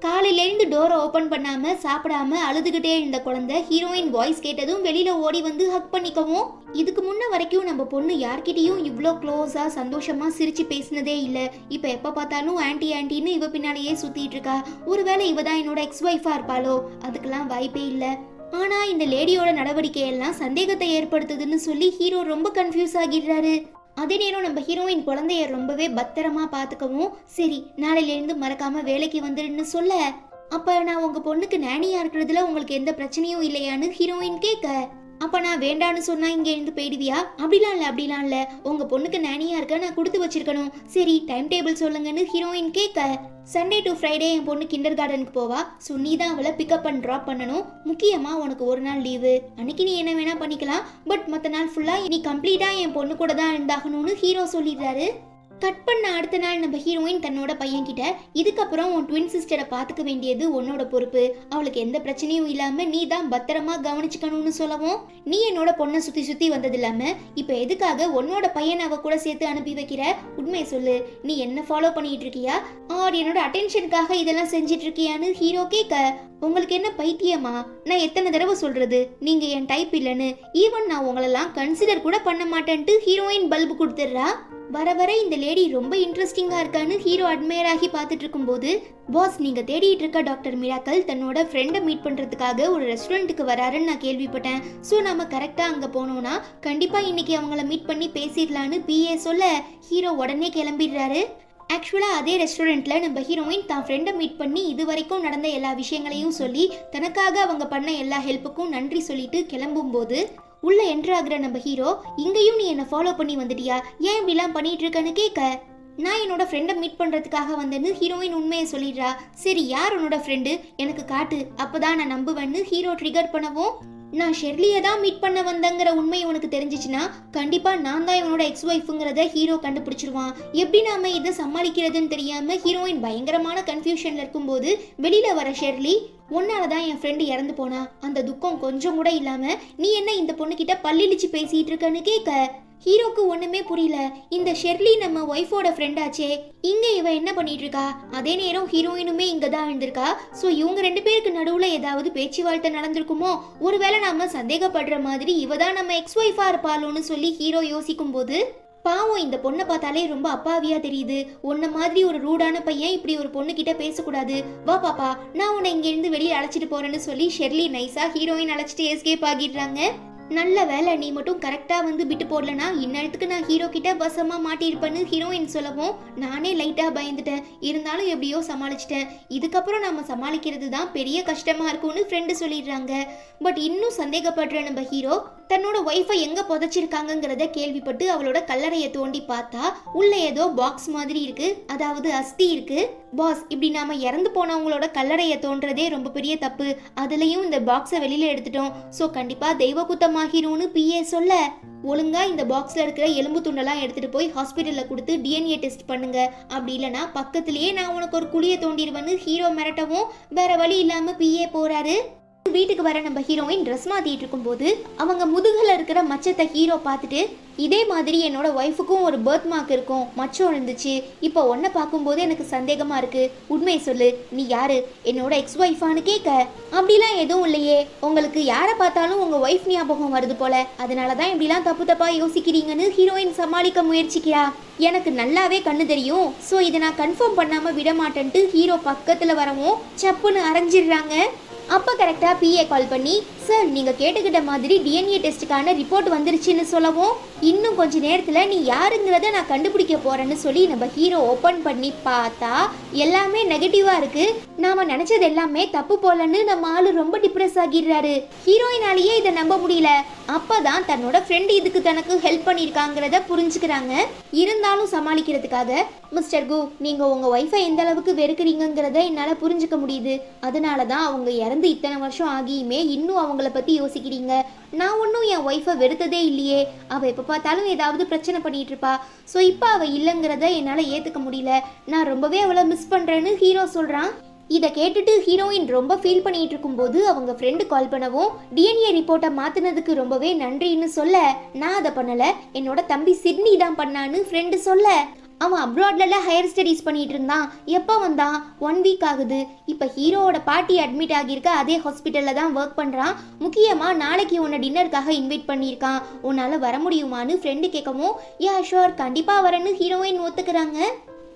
காலையில இருந்து டோரை ஓபன் பண்ணாம சாப்பிடாம அழுதுகிட்டே இருந்த குழந்தை ஹீரோயின் வாய்ஸ் கேட்டதும் வெளியில ஓடி வந்து ஹக் பண்ணிக்கவும், இதுக்கு முன்ன வரைக்கும் நம்ம பொண்ணு யார்கிட்டயும் இவ்ளோ க்ளோஸா சந்தோஷமா சிரிச்சு பேசினதே இல்ல, இப்ப எப்ப பார்த்தாலும் ஆன்டி ஆன்டின்னு இவ பின்னாலேயே சுத்திட்டு இருக்கா, ஒருவேளை இவ தான் என்னோட எக்ஸ் ஒய்ஃபா இருப்பாளோ, அதுக்கெல்லாம் வாய்ப்பே இல்ல. ஆனா இந்த லேடியோட நடவடிக்கை எல்லாம் சந்தேகத்தை ஏற்படுத்துதுன்னு சொல்லி ஹீரோ ரொம்ப கன்ஃபியூஸ் ஆகிடுறாரு. அதே நேரம் நம்ம ஹீரோயின் குழந்தைய ரொம்பவே பத்திரமா பாத்துக்கவும், சரி நாளையில இருந்து மறக்காம வேலைக்கு வந்துடுன்னு சொல்ல, அப்ப நான் உங்க பொண்ணுக்கு நானியா இருக்கிறதுல உங்களுக்கு எந்த பிரச்சனையும் இல்லையான்னு ஹீரோயின் கேட்க, அப்ப நான் வேண்டான்னு சொன்னா இங்க இருந்து போயிடுவியா, அப்படிலாம் இல்ல உங்க பொண்ணுக்கு நானியா இருக்க நான் கொடுத்து வச்சிருக்கணும், சரி டைம் டேபிள் சொல்லுங்கன்னு ஹீரோயின் கேட்க, சண்டே டு ஃப்ரைடே என் பொண்ணு கிண்டர் கார்டனுக்கு போவா, ஸோ நீ தான் அவளை பிக்கப் அண்ட் ட்ராப் பண்ணணும், முக்கியமா உனக்கு ஒரு நாள் லீவு, அன்னைக்கு நீ என்ன வேணா பண்ணிக்கலாம், பட் மற்ற நாள் ஃபுல்லா நீ கம்ப்ளீட்டா என் பொண்ணு கூட தான் இருந்தாகணும்னு ஹீரோ சொல்லிடுறாரு. கட் பண்ண அடுத்த நாள் நம்ம ஹீரோயின் தன்னோட பையன் கிட்ட, இதுக்கப்புறம் உன் ட்வின் சிஸ்டரை பாத்துக்க வேண்டியது உன்னோட பொறுப்பு, அவளுக்கு எந்த பிரச்சனையும் இல்லாம நீ தான் பத்திரமா கவனிச்சுக்கணும்னு சொல்லவும், நீ என்னோட பொண்ணை சுத்தி சுத்தி வந்தது இல்லாம இப்ப எதுக்காக உன்னோட பையன் அவ கூட சேர்த்து அனுப்பி வைக்கிற, உண்மையை சொல்லு, நீ என்ன ஃபாலோ பண்ணிட்டு இருக்கியா ஆர் என்னோட அட்டென்ஷனுக்காக இதெல்லாம் செஞ்சிட்டு இருக்கியான்னு ஹீரோ கேட்க, உங்களுக்கு என்ன பைத்தியமா, நான் எத்தனை தடவை சொல்றது நீங்க என் டைப் இல்லைன்னு, ஈவன் நான் உங்களெல்லாம் கன்சிடர் கூட பண்ண மாட்டேன்ட்டு ஹீரோயின் பல்பு கொடுத்துடுறா. வர வர இந்த லேடி ரொம்ப இன்ட்ரெஸ்டிங்கா இருக்கான்னு ஹீரோ அட்மையர் ஆகி பார்த்துட்டு இருக்கும்போது, பாஸ் நீங்க தேடிட்டு இருக்க டாக்டர் மிராக்கல் தன்னோட ஃப்ரெண்டை மீட் பண்றதுக்காக ஒரு ரெஸ்டாரண்ட்டுக்கு வராருன்னு நான் கேள்விப்பட்டேன். ஸோ நம்ம கரெக்டா அங்க போனோம்னா கண்டிப்பா இன்னைக்கு அவங்கள மீட் பண்ணி பேசிடலான்னு பிஏ சொல்ல ஹீரோ உடனே கிளம்பிடுறாரு. ஆக்சுவலாக அதே ரெஸ்டாரண்ட்டில் நம்ம ஹீரோயின் தான் ஃப்ரெண்டை மீட் பண்ணி இது வரைக்கும் நடந்த எல்லா விஷயங்களையும் சொல்லி தனக்காக அவங்க பண்ண எல்லா ஹெல்ப்புக்கும் நன்றி சொல்லிட்டு கிளம்பும்போது உள்ள என்ட்ரு ஆகுற நம்ம ஹீரோ, இங்கேயும் நீ என்னை ஃபாலோ பண்ணி வந்துட்டியா, ஏன் இப்படிலாம் பண்ணிட்டு இருக்கன்னு கேட்க, நான் என்னோட ஃப்ரெண்டை மீட் பண்ணுறதுக்காக வந்தேன்னு ஹீரோயின் உண்மையை சொல்லிடுறா. சரி யார் உன்னோட ஃப்ரெண்டு எனக்கு காட்டு, அப்போதான் நான் நம்புவேன்னு ஹீரோ ட்ரிகர் பண்ணவும், நான் ஷெர்லியை தான் மீட் பண்ண வந்தங்கிற உண்மை உனக்கு தெரிஞ்சிச்சுன்னா கண்டிப்பா நான் தான் இவனோட எக்ஸ் ஒய்ஃபுங்கிறத ஹீரோ கண்டுபிடிச்சிருவான். எப்படி நாம இதை சமாளிக்கிறதுன்னு தெரியாம ஹீரோயின் பயங்கரமான கன்ஃபியூஷன்ல இருக்கும்போது வெளியில வர ஷெர்லி, உன்னாலதான் என் ஃப்ரெண்டு இறந்து போனா, அந்த துக்கம் கொஞ்சம் கூட இல்லாம நீ என்ன இந்த பொண்ணுகிட்ட பல்லிழிச்சு பேசிட்டு இருக்கன்னு கேட்க, ஹீரோக்கு ஒண்ணுமே புரியல. இந்த ஷெர்லி நம்ம ஒய்ஃபோட ஃப்ரெண்டாச்சே, இங்க இவ என்ன பண்ணிட்டு இருக்கா, அதே நேரம் ஹீரோயினுமே இங்க தான் இருந்திருக்கா. ஸோ இவங்க ரெண்டு பேருக்கு நடுவுல ஏதாவது பேச்சுவார்த்தை நடந்திருக்குமோ, ஒருவேளை நாம சந்தேகப்படுற மாதிரி இவ தான் நம்ம எக்ஸ் ஒய்ஃபா இருப்பாளோன்னு சொல்லி ஹீரோ யோசிக்கும் போது, பாவம் இந்த பொண்ணை பார்த்தாலே ரொம்ப அப்பாவியா தெரியுது, உன்ன மாதிரி ஒரு ரூடான பையன் இப்படி ஒரு பொண்ணு கிட்ட பேசக்கூடாது, வா பாப்பா நான் உன்னை இங்க இருந்து வெளியே அழைச்சிட்டு போறேன்னு சொல்லி ஷெர்லி நைஸா ஹீரோயின் அழைச்சிட்டு எஸ்கேப் ஆகிடுறாங்க. நல்ல வேலை நீ மட்டும் கரெக்டா வந்து விட்டு போடலனா இந்நேரத்துக்கு நான் ஹீரோ கிட்ட பசமா மாட்டியிருப்பேன்னு ஹீரோயின் சொல்லவும் நானே லைட்டா பயந்துட்டேன். இருந்தாலும் எப்படியோ சமாளிச்சிட்டேன். இதுக்கப்புறம் நாம சமாளிக்கிறது தான் பெரிய கஷ்டமா இருக்கும்னு ஃப்ரெண்டு சொல்லிடுறாங்க. பட் இன்னும் சந்தேகப்படுற நம்ம ஹீரோ தன்னோட ஒய்ஃபை எங்க புதைச்சிருக்காங்கிறத கேள்விப்பட்டு அவளோட கல்லறையை தோண்டி பார்த்தா உள்ள ஏதோ பாக்ஸ் மாதிரி இருக்கு, அதாவது அஸ்தி இருக்கு. பாஸ் இப்படி நாம இறந்து போனவங்களோட கல்லறையை தோன்றதே ரொம்ப பெரிய தப்பு, அதுலயும் இந்த பாக்ஸை வெளியில எடுத்துட்டோம். ஸோ கண்டிப்பா தெய்வ குத்தமாகிரும்னு பிஏ சொல்ல, ஒழுங்கா இந்த பாக்ஸ்ல இருக்கிற எலும்பு துண்டெல்லாம் எடுத்துட்டு போய் ஹாஸ்பிட்டல்ல கொடுத்து டிஎன்ஏ டெஸ்ட் பண்ணுங்க, அப்படி இல்லைன்னா பக்கத்திலேயே நான் உனக்கு ஒரு குழியை தோண்டிடுவேன்னு ஹீரோ மிரட்டவும் வேற வழி இல்லாம பிஏ போறாரு. வீட்டுக்கு வர நம்ம ஹீரோயின் ட்ரெஸ் மாத்திட்டு இருக்கும் போது அவங்க முதுகுல இருக்கிற மச்சத்தை ஹீரோ பார்த்துட்டு, இதே மாதிரி என்னோட ஒய்ஃபுக்கும் ஒரு பர்த் மார்க் இருக்கும், மச்சம் இருந்துச்சு, இப்போ ஒன்றை பார்க்கும்போது எனக்கு சந்தேகமா இருக்கு, உண்மையை சொல்லு நீ யாரு, என்னோட எக்ஸ் ஒய்ஃபான்னு கேட்க, அப்படிலாம் எதுவும் இல்லையே, உங்களுக்கு யாரை பார்த்தாலும் உங்க ஒய்ஃப் ஞாபகம் வருது போல, அதனாலதான் இப்படிலாம் தப்பு தப்பா யோசிக்கிறீங்கன்னு ஹீரோயின் சமாளிக்க முயற்சிக்கிறா. எனக்கு நல்லாவே கண்ணு தெரியும், ஸோ இதை நான் கன்ஃபார்ம் பண்ணாம விட மாட்டேன்ட்டு ஹீரோ பக்கத்துல வரவும் சப்புன்னு அரைஞ்சிடுறாங்க. அப்போ கரெக்டாக பிஏ கால் பண்ணி, சார் நீங்கள் கேட்டுக்கிட்ட மாதிரி டிஎன்ஏ டெஸ்ட்டுக்கான ரிப்போர்ட் வந்துருச்சுன்னு சொல்லவும், இன்னும் கொஞ்ச நேரத்தில் நீ யாருங்கிறத நான் கண்டுபிடிக்க போகிறேன்னு சொல்லி நம்ம ஹீரோ ஓப்பன் பண்ணி பார்த்தா எல்லாமே நெகட்டிவாக இருக்குது. நாம் நினச்சது எல்லாமே தப்பு போலன்னு நம்ம ஆளு ரொம்ப டிப்ரெஸ் ஆகிடுறாரு. ஹீரோயினாலேயே இதை நம்ப முடியல. அப்போ தான் தன்னோட ஃப்ரெண்டு இதுக்கு தனக்கு ஹெல்ப் பண்ணியிருக்காங்கிறத புரிஞ்சுக்கிறாங்க. இருந்தாலும் சமாளிக்கிறதுக்காக, மிஸ்டர் கு நீங்கள் உங்கள் ஒய்ஃபை எந்த அளவுக்கு வெறுக்கிறீங்கிறத என்னால் புரிஞ்சுக்க முடியுது, அதனால தான் அவங்க இறந்து இத்தனை வருஷம் ஆகியுமே இன்னும் அவங்கள பத்தி யோசிக்கிறீங்க. நான் ஒன்றும் என் ஒய்ஃபை வெறுத்ததே இல்லையே, அவ எப்போ பார்த்தாலும் ஏதாவது பிரச்சனை பண்ணிட்டு இருப்பா. ஸோ இப்போ அவ இல்லைங்கிறத என்னால் ஏற்றுக்க முடியல, நான் ரொம்பவே அவளை மிஸ் பண்ணுறேன்னு ஹீரோ சொல்கிறான். இதை கேட்டுட்டு ஹீரோயின் ரொம்ப ஃபீல் பண்ணிட்டு இருக்கும்போது அவங்க ஃப்ரெண்டு கால் பண்ணவும், டிஎன்ஏ ரிப்போர்ட்டை மாற்றினதுக்கு ரொம்பவே நன்றின்னு சொல்ல, நான் அதை பண்ணலை, என்னோட தம்பி சிட்னி தான் பண்ணான்னு ஃப்ரெண்டு சொல்ல, அவன் அப்ராட்ல ஹையர் ஸ்டடீஸ் பண்ணிட்டு இருந்தான், எப்போ வந்தான், 1 வீக் ஆகுது, இப்போ ஹீரோவோட பாட்டி அட்மிட் ஆகியிருக்க அதே ஹாஸ்பிட்டலில் தான் ஒர்க் பண்ணுறான், முக்கியமாக நாளைக்கு உன்னை டின்னருக்காக இன்வைட் பண்ணியிருக்கான், உன்னால் வர முடியுமான்னு ஃப்ரெண்டு கேட்கவும், யா ஷோர் கண்டிப்பாக வரேன்னு ஹீரோயின் ஒத்துக்கிறாங்க.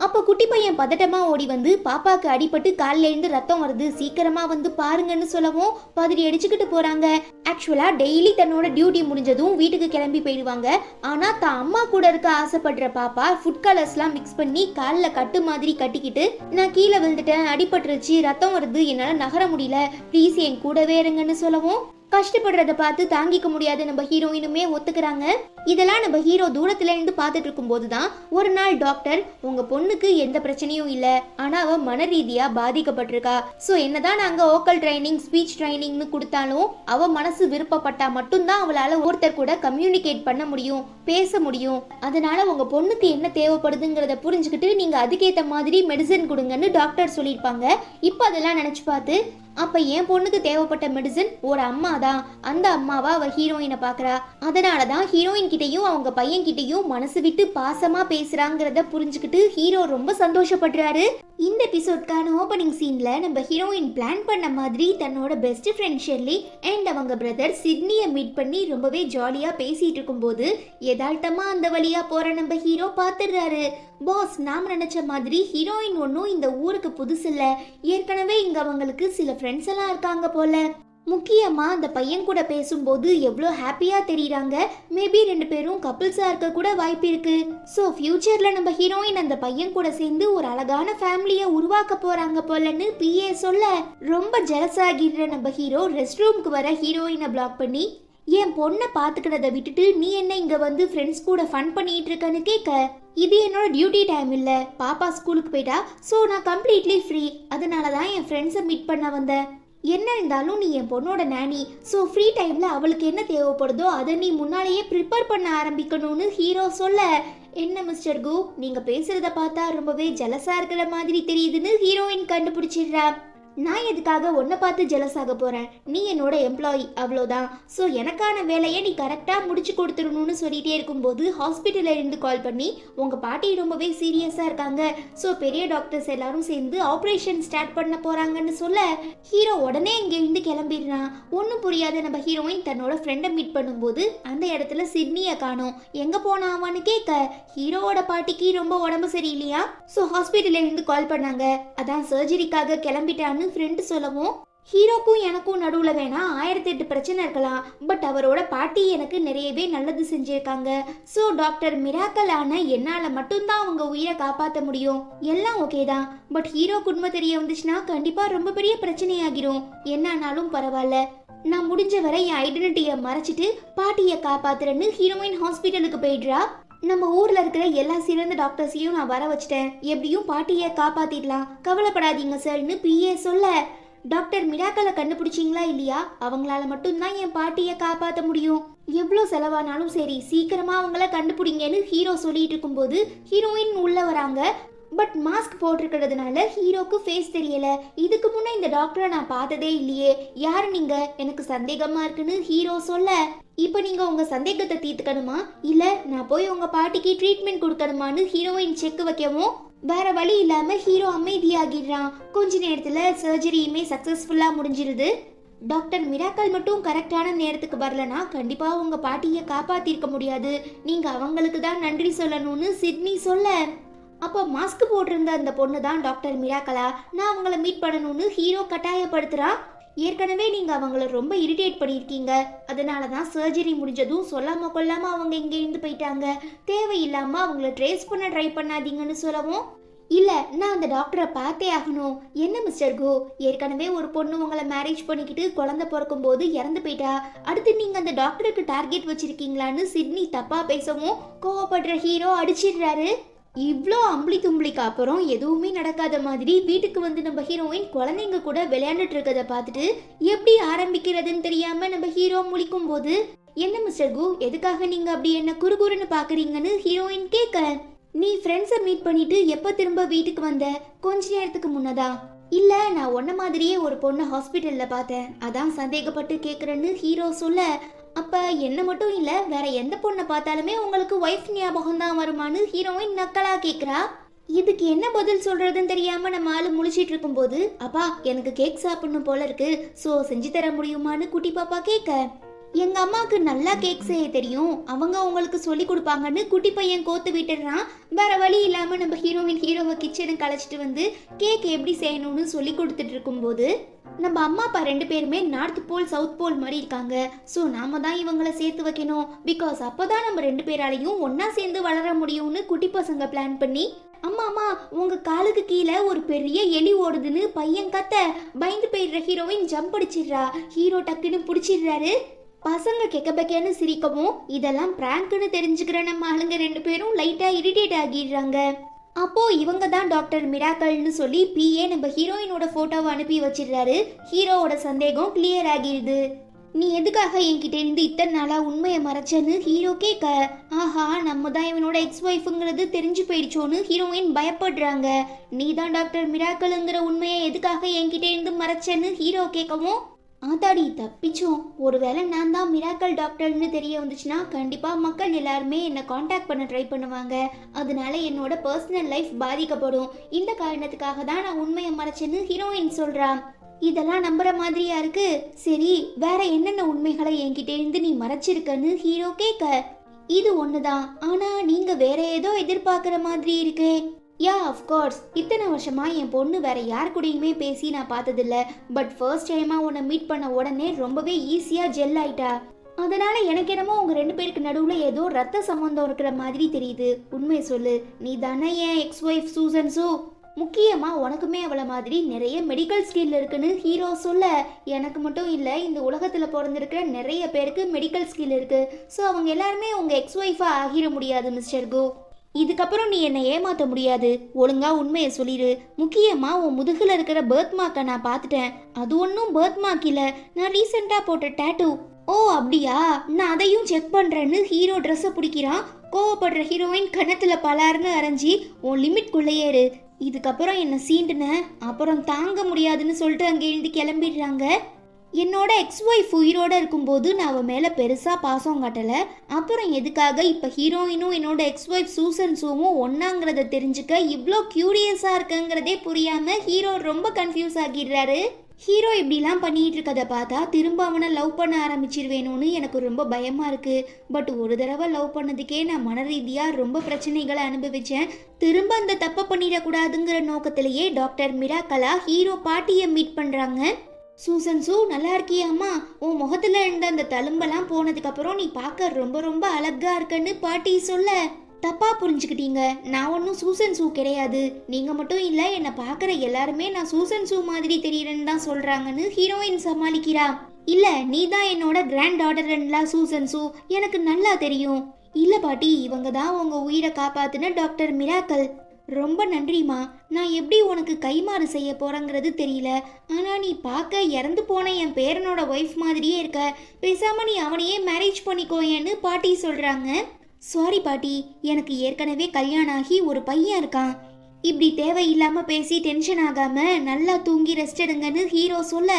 அப்போ குட்டி பையன் பதட்டமா ஓடி வந்து, பாப்பாக்கு அடிபட்டு காலில் இருந்து ரத்தம் வருது, சீக்கிரமா வந்து பாருங்கன்னு சொல்லவும் பதறி அடிச்சுக்கிட்டு போறாங்க. ஆக்சுவலா டெய்லி தன்னோட டியூட்டி முடிஞ்சதும் வீட்டுக்கு கிளம்பி போயிடுவாங்க. ஆனா தான் அம்மா கூட இருக்க ஆசைப்படுற பாப்பா ஃபுட் கலர்ஸ்லாம் மிக்ஸ் பண்ணி காலில் கட்டு மாதிரி கட்டிக்கிட்டு, நான் கீழே விழுந்துட்டேன், அடிபட்டுருச்சு, ரத்தம் வருது, என்னால நகர முடியல, ப்ளீஸ் என் கூடவே இருங்கன்னு சொல்லவும் கஷ்டப்படுறத பார்த்து தாங்கிக்க முடியாத நம்ம ஹீரோயினுமே ஒத்துக்கிறாங்க. இதெல்லாம் நம்ம ஹீரோ தூரத்துல இருந்து பார்த்துட்டு இருக்கும் போதுதான் ஒரு நாள் டாக்டர், உங்க பொண்ணுக்கு எந்த பிரச்சனையும் இல்ல, ஆனா அவ மன ரீதியா பாதிக்கப்பட்டிருக்கா. சோ என்னதான் நாங்க ஓக்கல் ட்ரைனிங் ஸ்பீச் ட்ரைனிங்னு கொடுத்தாலும் அவ மனசு விருப்பப்பட்டா மட்டும்தான் அவளால ஒருத்தர் கூட கம்யூனிகேட் பண்ண முடியும், பேச முடியும். அதனால உங்க பொண்ணுக்கு என்ன தேவைப்படுதுங்கிறத புரிஞ்சுக்கிட்டு நீங்க அதுக்கேற்ற மாதிரி மெடிசன் கொடுங்கன்னு டாக்டர் சொல்லியிருப்பாங்க. இப்போ அதெல்லாம் நினைச்சு பார்த்து, அப்ப என் பொண்ணுக்கு தேவைப்பட்ட மெடிசன் ஒரு அம்மா தான். அந்த அம்மாவா அவ ஹீரோயினை பாக்குறா. அதனாலதான் ஹீரோயின் கிட்டையும் அவங்க பையன் கிட்டையும் மனசு விட்டு பாசமா பேசுறாங்கிறத புரிஞ்சுக்கிட்டு ஹீரோ ரொம்ப சந்தோஷப்படுறாரு. இந்த எபிசோட்கான ஓபனிங் சீன்ல நம்ம ஹீரோயின் பிளான் பண்ண மாதிரி தன்னோட பெஸ்ட் ஃப்ரெண்ட் ஷெர்லி அண்ட் அவங்க பிரதர் சிட்னியை மீட் பண்ணி ரொம்பவே ஜாலியா பேசிட்டு இருக்கும்போது யதார்த்தமா அந்த வழியா போற நம்ம ஹீரோ பாத்துடுறாரு. பாஸ், நாம நினைச்ச மாதிரி ஹீரோயின் ஒன்னும் இந்த ஊருக்கு புதுசு இல்ல, ஏற்கனவே இங்க அவங்களுக்கு சில ஃப்ரெண்ட்ஸ் எல்லாம் இருக்காங்க போல. முக்கியமா அந்த பையன் கூட பேசும்போது எவ்வளோ ஹாப்பியா தெரியுறாங்க. மேபி 2 பேரும் கப்பிள்ஸா இருக்க கூட வாய்ப்பு இருக்கு. ஸோ ஃபியூச்சர்ல நம்ம ஹீரோயின் அந்த பையன் கூட சேர்ந்து ஒரு அழகான ஃபேமிலியை உருவாக்க போறாங்க போலன்னு பிஏ சொல்ல ரொம்ப ஜெலஸ் ஆகிடுற நம்ம ஹீரோ ரெஸ்ட் ரூம்க்கு வர ஹீரோயினை பிளாக் பண்ணி, என் பொண்ணை பார்த்துக்கிறத விட்டுட்டு நீ என்ன இங்க வந்து ஃப்ரெண்ட்ஸ் கூட ஃபன் பண்ணிட்டு இருக்கன்னு கேட்க, இது என்னோட டியூட்டி டைம் இல்ல, பாப்பா ஸ்கூலுக்கு போயிட்டா, ஸோ நான் கம்ப்ளீட்லி ஃப்ரீ, அதனால தான் என் ஃப்ரெண்ட்ஸை மீட் பண்ண வந்தேன். என்ன இருந்தாலும் நீ என் பொண்ணோட நானி, ஸோ ஃப்ரீ டைம்ல அவளுக்கு என்ன தேவைப்படுதோ அதை நீ முன்னாலேயே ப்ரிப்பேர் பண்ண ஆரம்பிக்கணும்னு ஹீரோ சொல்ல, என்ன மிஸ்டர் கு, நீங்க பேசுறத பார்த்தா ரொம்பவே ஜெலஸா இருக்கிற மாதிரி தெரியுதுன்னு ஹீரோயின் கண்டுபிடிச்சிடுறா. நான் எதுக்காக உன்னை பார்த்து ஜெலஸ் ஆக போறேன், நீ என்னோட எம்ப்ளாயி அவ்வளோதான். ஸோ எனக்கான வேலையை நீ கரெக்டாக முடிச்சு கொடுத்துடணும்னு சொல்லிட்டே இருக்கும்போது ஹாஸ்பிட்டலில் இருந்து கால் பண்ணி, உங்கள் பாட்டி ரொம்பவே சீரியஸாக இருக்காங்க, ஸோ பெரிய டாக்டர்ஸ் எல்லாரும் சேர்ந்து ஆப்ரேஷன் ஸ்டார்ட் பண்ண போகிறாங்கன்னு சொல்ல ஹீரோ உடனே இங்கேருந்து கிளம்பிடுறான். ஒன்றும் புரியாத நம்ம ஹீரோயின் தன்னோட ஃப்ரெண்டை மீட் பண்ணும்போது அந்த இடத்துல சிட்னியை காணோம். எங்கே போனாவான்னு கேட்க, ஹீரோவோட பாட்டிக்கு ரொம்ப உடம்பு சரியில்லையா, ஸோ ஹாஸ்பிட்டலில் இருந்து கால் பண்ணாங்க, அதான் சர்ஜரிக்காக கிளம்பிட்டான்னு ஃப்ரெண்ட் சொல்லவும், ஹீரோக்கும் எனக்கும் நடுவுல வேணா 1008 பிரச்சனை இருக்கலாம், பட் அவரோட பாட்டி எனக்கு நிறையவே நல்லது செஞ்சிருக்காங்க. ஸோ டாக்டர் மிராக்கல் ஆன என்னால மட்டும்தான் அவங்க உயிரை காப்பாற்ற முடியும், எல்லாம் ஓகே தான். பட் ஹீரோ குடும்பம் தெரிய வந்துச்சுன்னா கண்டிப்பா ரொம்ப பெரிய பிரச்சனையாகிரும். என்னானாலும் பரவாயில்ல, நான் முடிஞ்ச வரை என் ஐடென்டிட்டியை மறைச்சிட்டு பாட்டியை காப்பாத்துறேன்னு ஹீரோயின் ஹாஸ்பிட்டலுக்கு போயிடுறா. நம்ம ஊர்ல இருக்கிற எல்லா சிறந்த டாக்டர்ஸையும் நான் வர வச்சிட்டேன், எப்படியும் பாட்டியை காப்பாத்திடலாம், கவலைப்படாதீங்க சார்னு பிஏ சொல்ல, டாக்டர் மிராக்கலை கண்டுபிடிச்சிங்களா இல்லையா, அவங்களால மட்டும்தான் என் பாட்டியை காப்பாற்ற முடியும், எவ்வளோ செலவானாலும் சரி சீக்கிரமா அவங்கள கண்டுபிடிங்கன்னு ஹீரோ சொல்லிட்டு இருக்கும்போது ஹீரோயின் உள்ள வராங்க. பட் மாஸ்க் போட்டிருக்கிறதுனால ஹீரோக்கு ஃபேஸ் தெரியல. இதுக்கு முன்னே இந்த டாக்டரை நான் பார்த்ததே இல்லையே, யாரு நீங்க, எனக்கு சந்தேகமா இருக்குன்னு ஹீரோ சொல்ல, இப்போ நீங்க உங்க சந்தேகத்தை தீர்த்துக்கணுமா இல்ல நான் போய் உங்க பாட்டிக்கு ட்ரீட்மெண்ட் கொடுக்கணுமான்னு ஹீரோயின் செக் வைக்கவும் வேற வழி இல்லாம ஹீரோ அமைதியாகிடுறான். கொஞ்ச நேரத்துல சர்ஜரியுமே சக்சஸ்ஃபுல்லா முடிஞ்சிருது. டாக்டர் மிராக்கல் மட்டும் கரெக்டான நேரத்துக்கு வரலனா கண்டிப்பா உங்க பாட்டியை காப்பாத்திருக்க முடியாது, நீங்க அவங்களுக்கு தான் நன்றி சொல்லணும்னு சிட்னி சொல்ல, அப்போ மாஸ்க் போட்டிருந்த அந்த பொண்ணு தான் டாக்டர் மிராக்கலா, நான் அவங்கள மீட் பண்ணணும்னு ஹீரோ கட்டாயப்படுத்துறா. ஏற்கனவே நீங்க அவங்கள ரொம்ப இரிட்டேட் பண்ணியிருக்கீங்க, அதனால தான் சர்ஜரி முடிஞ்சதும் சொல்லாம கொள்ளாம அவங்க இங்கே இருந்து போயிட்டாங்க, தேவையில்லாம அவங்கள ட்ரேஸ் பண்ண ட்ரை பண்ணாதீங்கன்னு சொல்லவும், இல்ல நான் அந்த டாக்டரை பார்த்தே ஆகணும். என்ன மிஸ்டர் கோ, ஏற்கனவே ஒரு பொண்ணு உங்களை மேரேஜ் பண்ணிக்கிட்டு குழந்தை பிறக்கும் போது இறந்து போயிட்டா, அடுத்து நீங்க அந்த டாக்டருக்கு டார்கெட் வச்சிருக்கீங்களான்னு சிட்னி தப்பா பேசவும் கோவப்படுற ஹீரோ அடிச்சிடுறாரு. இவ்வளோ அம்பளி தும்பளிக்கு அப்புறம் எதுவுமே நடக்காத மாதிரி வீட்டுக்கு வந்து நம்ம ஹீரோயின் குழந்தைங்க கூட விளையாண்டுட்டு இருக்கதை பார்த்துட்டு எப்படி ஆரம்பிக்கிறதுன்னு தெரியாம நம்ம ஹீரோ முழிக்கும் போது, என்ன மிஸ்டர் கு, எதுக்காக நீங்க அப்படி என்ன குறுகுறுன்னு பாக்குறீங்கன்னு ஹீரோயின் கேட்க, நீ ஃப்ரெண்ட்ஸை மீட் பண்ணிட்டு எப்போ திரும்ப வீட்டுக்கு வந்த, கொஞ்ச நேரத்துக்கு முன்னதான். இல்ல நான் ஒன்ன மாதிரியே ஒரு பொண்ணை ஹாஸ்பிட்டல்ல பார்த்தேன், அதான் சந்தேகப்பட்டு கேட்குறேன்னு ஹீரோ சொல்ல, அப்ப என்ன மட்டும் இல்ல வேற எந்த பொண்ணை பார்த்தாலுமே உங்களுக்கு ஒய்ஃப் ஞாபகம் தான் வருமானு ஹீரோயின் நக்கலா கேக்குறா. இதுக்கு என்ன பதில் சொல்றதுன்னு தெரியாம நம்ம ஆளு முழிச்சிட்டு இருக்கும் போது, அப்பா எனக்கு கேக் சாப்பிடணும் போல இருக்கு, சோ செஞ்சு தர முடியுமான்னு குட்டி பாப்பா கேட்க, எங்க அம்மாவுக்கு நல்லா கேக் செய்ய தெரியும், அவங்க உங்களுக்கு சொல்லி கொடுப்பாங்கன்னு குட்டி பையன் கோத்து விட்டுறான். வேற வழி இல்லாம நம்ம ஹீரோவை கிச்சனுக்கு அழைச்சிட்டு வந்து கேக் எப்படி செய்யணும்னு சொல்லி கொடுத்துட்டு இருக்கும்போது நம்ம அம்மா அப்பா 2 பேருமே நார்த் போல் சவுத் போல் மாதிரி இருக்காங்க. ஸோ நாம தான் இவங்கள சேர்த்து வைக்கணும், பிகாஸ் அப்போதான் நம்ம 2 பேராலையும் ஒன்னா சேர்ந்து வளர முடியும்னு குட்டி பசங்க பிளான் பண்ணி, அம்மா அம்மா உங்க காலுக்கு கீழே ஒரு பெரிய எலி ஓடுதுன்னு பையன் கத்த பயந்து போயிடுற ஹீரோயின் ஜம்ப் அடிச்சிடுறா. ஹீரோ டக்குன்னு பிடிச்சிடுறாரு. பசங்க கெக்கபெக்கன்னு சிரிக்கவும் இதெல்லாம் பிராங்க்னு தெரிஞ்சுக்கிற நம்ம ஆளுங்க 2 பேரும் லைட்டா இரிட்டேட் ஆகிடுறாங்க. அப்போ இவங்க தான் டாக்டர் மிராக்கல்னு சொல்லி பிஏ நம்ம ஹீரோயினோட போட்டோவை அனுப்பி வச்சிடுறாரு. ஹீரோவோட சந்தேகம் கிளியர் ஆகிடுது. நீ எதுக்காக என்கிட்ட இருந்து இத்தனை நாளா உண்மையை மறைச்சேன்னு ஹீரோ கேட்க, ஆஹா நம்ம தான் இவனோட எக்ஸ் ஒய்ஃபுங்கிறது தெரிஞ்சு போயிடுச்சோன்னு ஹீரோயின் பயப்படுறாங்க. நீ தான் டாக்டர் மிராக்கலுங்கிற உண்மையை எதுக்காக என்கிட்ட இருந்து மறைச்சேன்னு ஹீரோ கேட்கவும், ஆத்தாடி தப்பிச்சோம், ஒருவேளை நான் தான் மிராக்கல் டாக்டர்னு தெரிய வந்துச்சுன்னா கண்டிப்பாக மக்கள் எல்லாருமே என்னை காண்டாக்ட் பண்ண ட்ரை பண்ணுவாங்க, அதனால என்னோட பர்சனல் லைஃப் பாதிக்கப்படும், இந்த காரணத்துக்காக தான் நான் உண்மையை மறைச்சேன்னு ஹீரோயின் சொல்கிறான். இதெல்லாம் நம்புற மாதிரியா இருக்கு. சரி வேற என்னென்ன உண்மைகளை என்கிட்ட இருந்து நீ மறைச்சிருக்கன்னு ஹீரோ கேட்க, இது ஒண்ணுதான், ஆனா நீங்க வேற ஏதோ எதிர்பார்க்குற மாதிரி இருக்கு. யா அஃப்கோர்ஸ், இத்தனை வருஷமா என் பொண்ணு வேற யார் கூடயுமே பேசி நான் பார்த்ததில்ல. பட் ஃபர்ஸ்ட் டைமா உன்னை மீட் பண்ண உடனே ரொம்பவே ஈஸியா ஜெல் ஆயிட்டா. அதனால எனக்கு என்னமோ உங்க 2 பேருக்கு நடுவுல ஏதோ ரத்த சம்பந்தம் இருக்கிற மாதிரி தெரியுது. உண்மையை சொல்லு, நீ தானே என் எக்ஸ் ஒய்ஃப் சூசன் சூ? முக்கியமா உனக்குமே அவளை மாதிரி நிறைய மெடிக்கல் ஸ்கில் இருக்குன்னு ஹீரோ சொல்ல, எனக்கு மட்டும் இல்லை இந்த உலகத்துல பிறந்திருக்கிற நிறைய பேருக்கு மெடிக்கல் ஸ்கில் இருக்கு. ஸோ அவங்க எல்லாருமே உங்க எக்ஸ் ஒய்ஃபா ஆகிட முடியாது மிஸ்டர் கோ. இதுக்கப்புறம் நீ என்னை ஏமாற்ற முடியாது, ஒழுங்கா உண்மையை சொல்லிடு. முக்கியமா உன் முதுகுல இருக்கிற பர்த் மார்க்கை நான் பார்த்துட்டேன். அது ஒன்றும் பர்த் மார்க் இல்லை, நான் ரீசெண்டா போட்ட டேட்டூ. ஓ அப்படியா, நான் அதையும் செக் பண்றேன்னு ஹீரோ ட்ரெஸ்ஸை பிடிக்கிறான். கோவப்படுற ஹீரோயின் கன்னத்துல பலார்னு அரைஞ்சி உன் லிமிட்குள்ளேயே இரு, இதுக்கப்புறம் என்ன சீண்டுன அப்புறம் தாங்க முடியாதுன்னு சொல்லிட்டு அங்கே எழுந்து கிளம்பிடுறாங்க. என்னோட எக்ஸ் ஒய்ஃப் உயிரோட இருக்கும்போது நான் அவன் மேலே பெருசாக பாசம் காட்டலை, அப்புறம் எதுக்காக இப்போ ஹீரோயினும் என்னோட எக்ஸ் ஒய்ஃப் சூசன் சூவும் ஒன்னாங்கிறத தெரிஞ்சுக்க இவ்வளோ க்யூரியஸாக இருக்குங்கிறதே புரியாமல் ஹீரோ ரொம்ப கன்ஃபியூஸ் ஆகிடுறாரு. ஹீரோ இப்படிலாம் பண்ணிட்டு இருக்கதை பார்த்தா திரும்ப அவனை லவ் பண்ண ஆரம்பிச்சிருவேணும்னு எனக்கு ரொம்ப பயமாக இருக்குது. பட் ஒரு தடவை லவ் பண்ணதுக்கே நான் மன ரீதியாக ரொம்ப பிரச்சனைகளை அனுபவித்தேன். திரும்ப அந்த தப்பை பண்ணிடக்கூடாதுங்கிற நோக்கத்திலேயே டாக்டர் மிராக்கலா ஹீரோ பாட்டியை மீட் பண்ணுறாங்க. சூசன் சூ நல்லா இருக்கியாம்மா, உன் முகத்துல இருந்த அந்த தழும்பெல்லாம் போனதுக்கு அப்புறம் நீ பார்க்க ரொம்ப ரொம்ப அழகா இருக்கன்னு பாட்டி சொல்ல, தப்பா புரிஞ்சுக்கிட்டீங்க, நான் ஒன்றும் சூசன் சூ கிடையாது, நீங்க மட்டும் இல்லை என்னை பார்க்குற எல்லாருமே நான் சூசன் சூ மாதிரி தெரியறேன்னு தான் சொல்றாங்கன்னு ஹீரோயின் சமாளிக்கிறா. இல்ல நீ தான் என்னோட கிராண்ட் டாட்டர்லாம் சூசன் சூ, எனக்கு நல்லா தெரியும். இல்ல பாட்டி, இவங்க தான் உங்க உயிரை காப்பாத்துன டாக்டர் மிராக்கல். ரொம்ப நன்றிம்மா, நான் எப்படி உனக்கு கைமாறு செய்ய போறேங்கிறது தெரியல, ஆனா நீ பார்க்க இறந்து போன என் பேரனோட ஒய்ஃப் மாதிரியே இருக்க, பேசாம நீ அவனையே மேரேஜ் பண்ணிக்கோயேன்னு பாட்டி சொல்றாங்க. சாரி பாட்டி, எனக்கு ஏற்கனவே கல்யாணம் ஆகி ஒரு பையன் இருக்கான். இப்படி தேவையில்லாம பேசி டென்ஷன் ஆகாம நல்லா தூங்கி ரெஸ்ட் எடுங்கன்னு ஹீரோ சொல்ல,